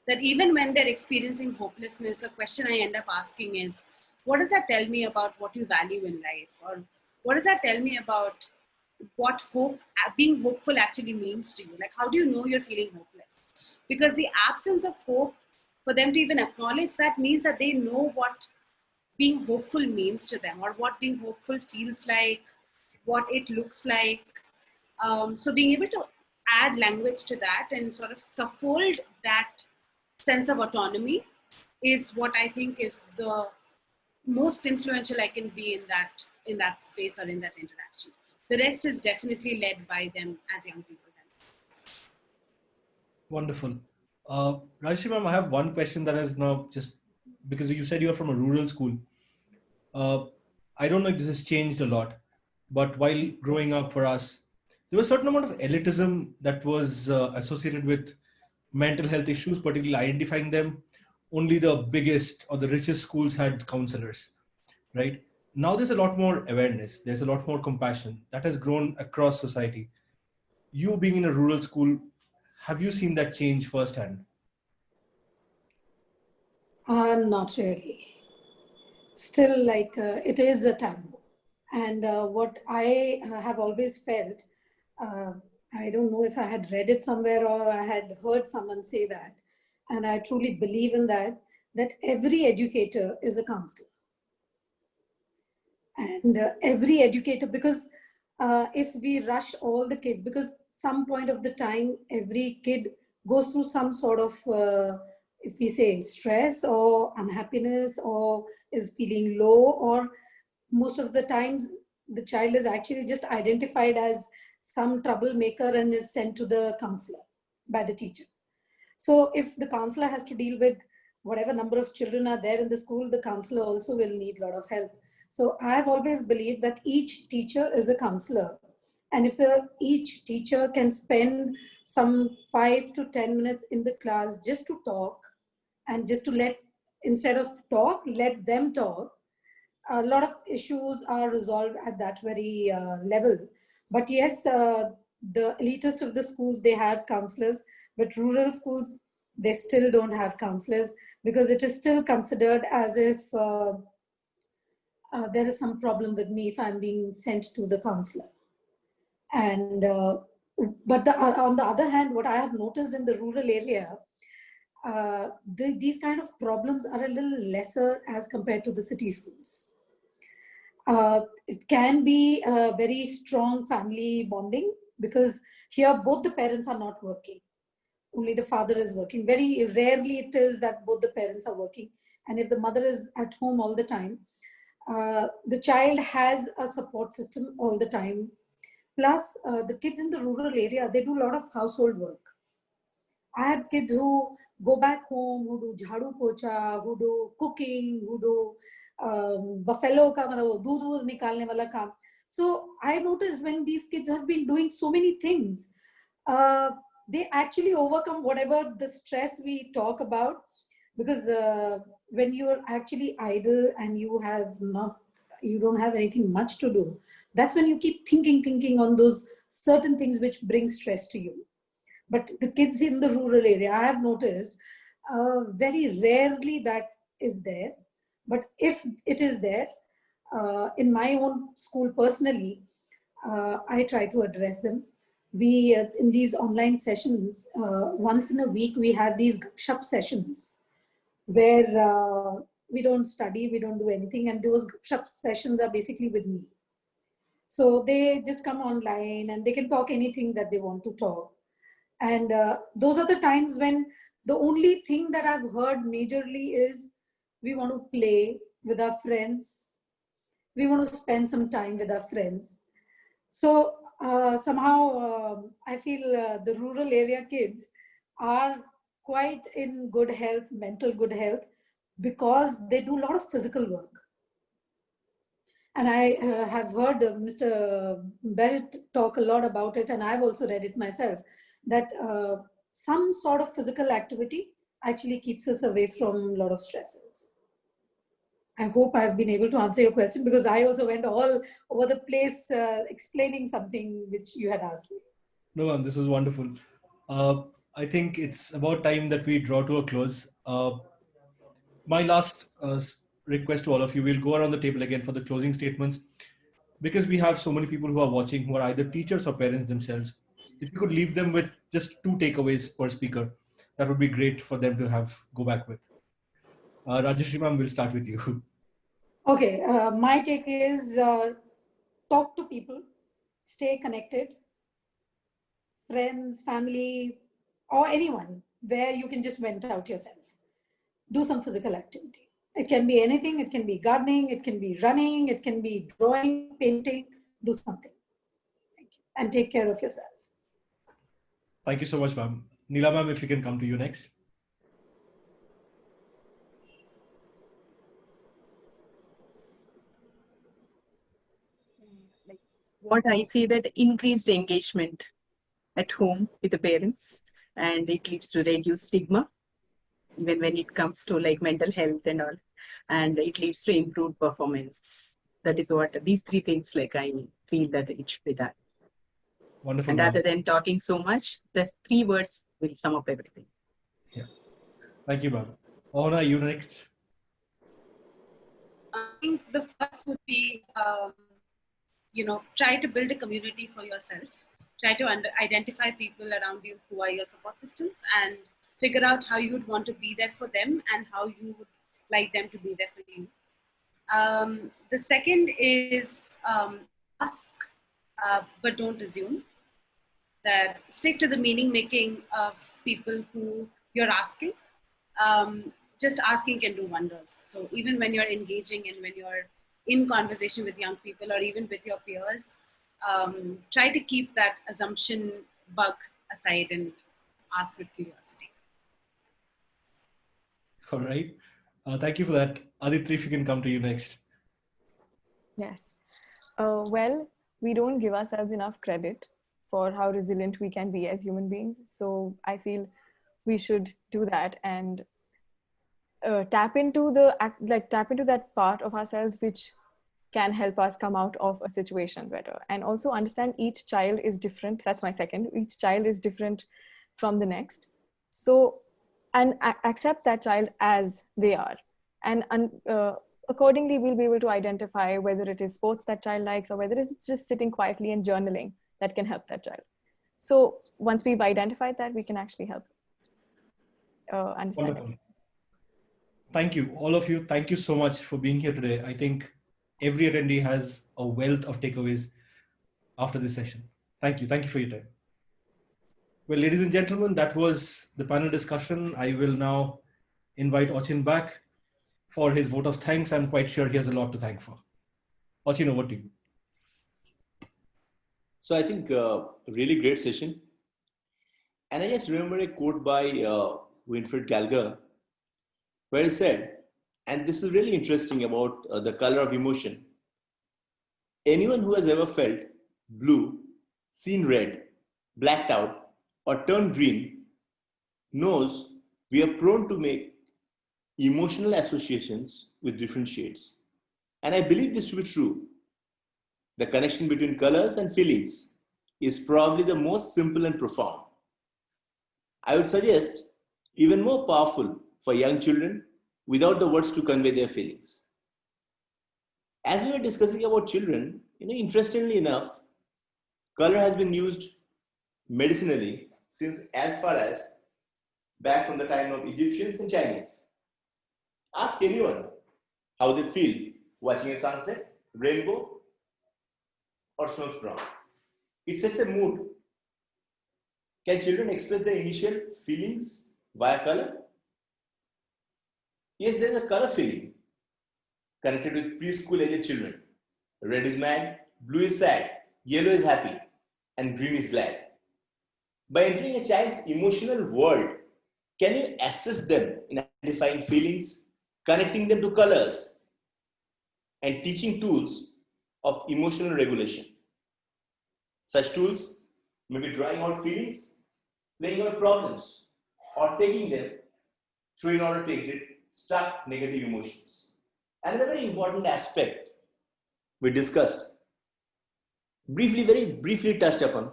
That even when they're experiencing hopelessness, a question I end up asking is, what does that tell me about what you value in life? Or what does that tell me about what being hopeful actually means to you? Like, how do you know you're feeling hopeless? Because the absence of hope, for them to even acknowledge that, means that they know what being hopeful means to them, or what being hopeful feels like, what it looks like. So being able to add language to that and sort of scaffold that sense of autonomy is what I think is the most influential I can be in that space or in that interaction. The rest is definitely led by them as young people. Wonderful. Rajyasree ma'am, I have one question that is now, just because you said you're from a rural school. I don't know if this has changed a lot, but while growing up for us, there was a certain amount of elitism that was associated with mental health issues, particularly identifying them. Only the biggest or the richest schools had counselors, right? Now there's a lot more awareness. There's a lot more compassion that has grown across society. You being in a rural school, have you seen that change firsthand? Not really. Still, like, it is a taboo. And what I have always felt, I don't know if I had read it somewhere or I had heard someone say that, and I truly believe in that every educator is a counselor. And every educator, because if we rush all the kids, because some point of the time, every kid goes through some sort of, if we say stress or unhappiness, or is feeling low, or most of the times the child is actually just identified as some troublemaker and is sent to the counselor by the teacher. So if the counselor has to deal with whatever number of children are there in the school, the counselor also will need a lot of help. So I've always believed that each teacher is a counselor. And if each teacher can spend some 5 to 10 minutes in the class just to talk, and just to instead of talk, let them talk, a lot of issues are resolved at that very level. But yes, the elitist of the schools, they have counselors, but rural schools, they still don't have counselors, because it is still considered as if there is some problem with me if I'm being sent to the counselor. And but on the other hand, what I have noticed in the rural area, these kind of problems are a little lesser as compared to the city schools. It can be a very strong family bonding, because here both the parents are not working. Only the father is working. Very rarely it is that both the parents are working. And if the mother is at home all the time, the child has a support system all the time. Plus, the kids in the rural area, they do a lot of household work. I have kids who go back home, who do jhadu pocha, who do cooking, who do buffalo ka doodh nikalne wala kaam. So I noticed when these kids have been doing so many things, they actually overcome whatever the stress we talk about. Because when you're actually idle and you don't have anything much to do, that's when you keep thinking on those certain things which bring stress to you. But the kids in the rural area, I have noticed, very rarely that is there. But if it is there, in my own school personally, I try to address them. We, in these online sessions, once in a week, we have these gupshup sessions where we don't study, we don't do anything, and those group sessions are basically with me. So they just come online and they can talk anything that they want to talk. And those are the times when the only thing that I've heard majorly is we want to play with our friends. We want to spend some time with our friends. So somehow I feel the rural area kids are quite in good health, mental good health, because they do a lot of physical work. And I have heard Mr. Barrett talk a lot about it, and I've also read it myself, that some sort of physical activity actually keeps us away from a lot of stresses. I hope I've been able to answer your question, because I also went all over the place explaining something which you had asked me. No, ma'am, this was wonderful. I think it's about time that we draw to a close. My last request to all of you, we'll go around the table again for the closing statements, because we have so many people who are watching who are either teachers or parents themselves. If you could leave them with just 2 takeaways per speaker, that would be great for them to go back with. Rajeshri ma'am, we'll start with you. Okay, my take is talk to people, stay connected, friends, family, or anyone where you can just vent out yourself. Do some physical activity. It can be anything. It can be gardening, it can be running, it can be drawing, painting. Do something. Thank you. And take care of yourself. Thank you so much, ma'am. Neela ma'am, if we can come to you next. What I see, that increased engagement at home with the parents, and it leads to reduced stigma, even when it comes to like mental health and all, and it leads to improved performance. That is what these 3 things, like I feel that it should be done. Wonderful. And rather than talking so much, the 3 words will sum up everything. Yeah. Thank you, ma'am. Ohana, you next. I think the first would be, try to build a community for yourself. Try to identify people around you who are your support systems, and figure out how you would want to be there for them and how you would like them to be there for you. The second is ask, but don't assume. That stick to the meaning making of people who you're asking. Just asking can do wonders. So even when you're engaging and when you're in conversation with young people or even with your peers, try to keep that assumption bug aside and ask with curiosity. All right. Thank you for that. Aditri, if you can come to you next. Yes. Well, we don't give ourselves enough credit for how resilient we can be as human beings. So I feel we should do that and tap into that part of ourselves which can help us come out of a situation better. And also understand each child is different. That's my second. Each child is different from the next. So, and accept that child as they are. And accordingly, we'll be able to identify whether it is sports that child likes or whether it's just sitting quietly and journaling that can help that child. So once we've identified that, we can actually help understand Wonderful. it. Thank you, all of you. Thank you so much for being here today. I think every attendee has a wealth of takeaways after this session. Thank you. Thank you for your time. Well, ladies and gentlemen, that was the panel discussion. I will now invite Achin back for his vote of thanks. I'm quite sure he has a lot to thank for. Achin, over to you. So I think a really great session. And I just remember a quote by Winfried Gallagher, where he said, and this is really interesting about the color of emotion. Anyone who has ever felt blue, seen red, blacked out, or turned green knows we are prone to make emotional associations with different shades. And I believe this to be true. The connection between colors and feelings is probably the most simple and profound. I would suggest even more powerful for young children without the words to convey their feelings. As we were discussing about children, interestingly enough, color has been used medicinally since as far as back from the time of Egyptians and Chinese. Ask anyone how they feel watching a sunset, rainbow, or snowstorm. It sets a mood. Can children express their initial feelings via color? Yes, there is a color feeling connected with preschool aged children. Red is mad, blue is sad, yellow is happy, and green is glad. By entering a child's emotional world, can you assist them in identifying feelings, connecting them to colors, and teaching tools of emotional regulation? Such tools may be drawing out feelings, playing out problems, or taking them through in order to exit stuck negative emotions. Another very important aspect we discussed, very briefly touched upon,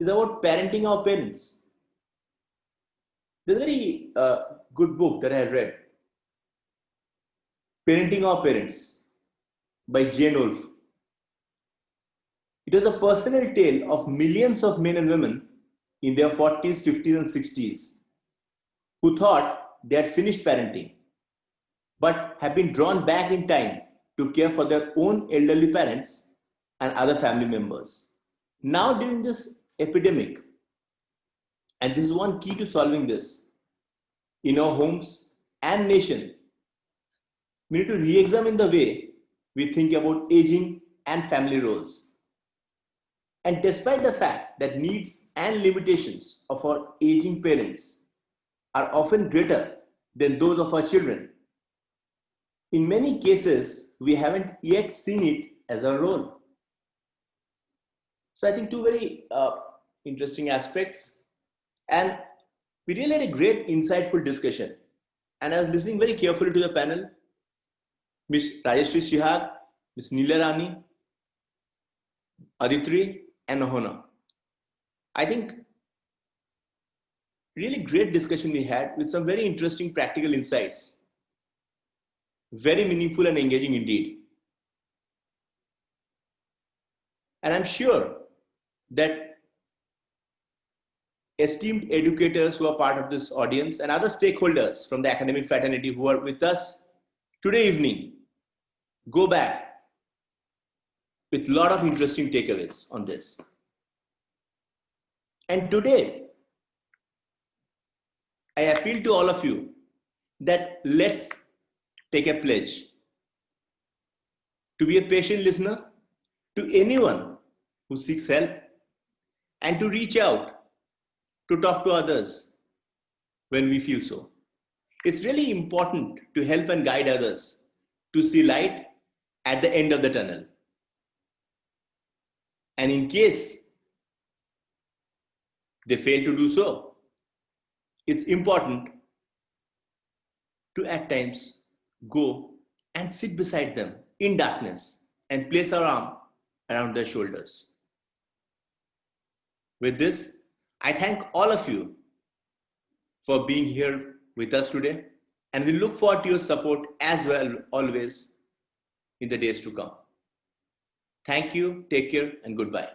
is about parenting our parents. There's a very good book that I have read, Parenting Our Parents by Jane Wolfe. It was a personal tale of millions of men and women in their 40s, 50s, and 60s who thought they had finished parenting, but have been drawn back in time to care for their own elderly parents and other family members. Now, during this epidemic, and this is one key to solving this, in our homes and nation, we need to re-examine the way we think about aging and family roles. And despite the fact that needs and limitations of our aging parents are often greater than those of our children, in many cases, we haven't yet seen it as our role. So I think two very interesting aspects. And we really had a great insightful discussion. And I was listening very carefully to the panel, Ms. Rajeshri Shihag, Ms. Neela Rani, Aditri, and Ahona. I think really great discussion we had with some very interesting practical insights. Very meaningful and engaging indeed. And I'm sure that esteemed educators who are part of this audience and other stakeholders from the academic fraternity who are with us today evening go back with a lot of interesting takeaways on this. And today, I appeal to all of you that let's take a pledge to be a patient listener to anyone who seeks help and to reach out to talk to others when we feel so. It's really important to help and guide others to see light at the end of the tunnel. And in case they fail to do so, it's important to at times go and sit beside them in darkness and place our arm around their shoulders. With this, I thank all of you for being here with us today, and we look forward to your support as well always in the days to come. Thank you, take care, and goodbye.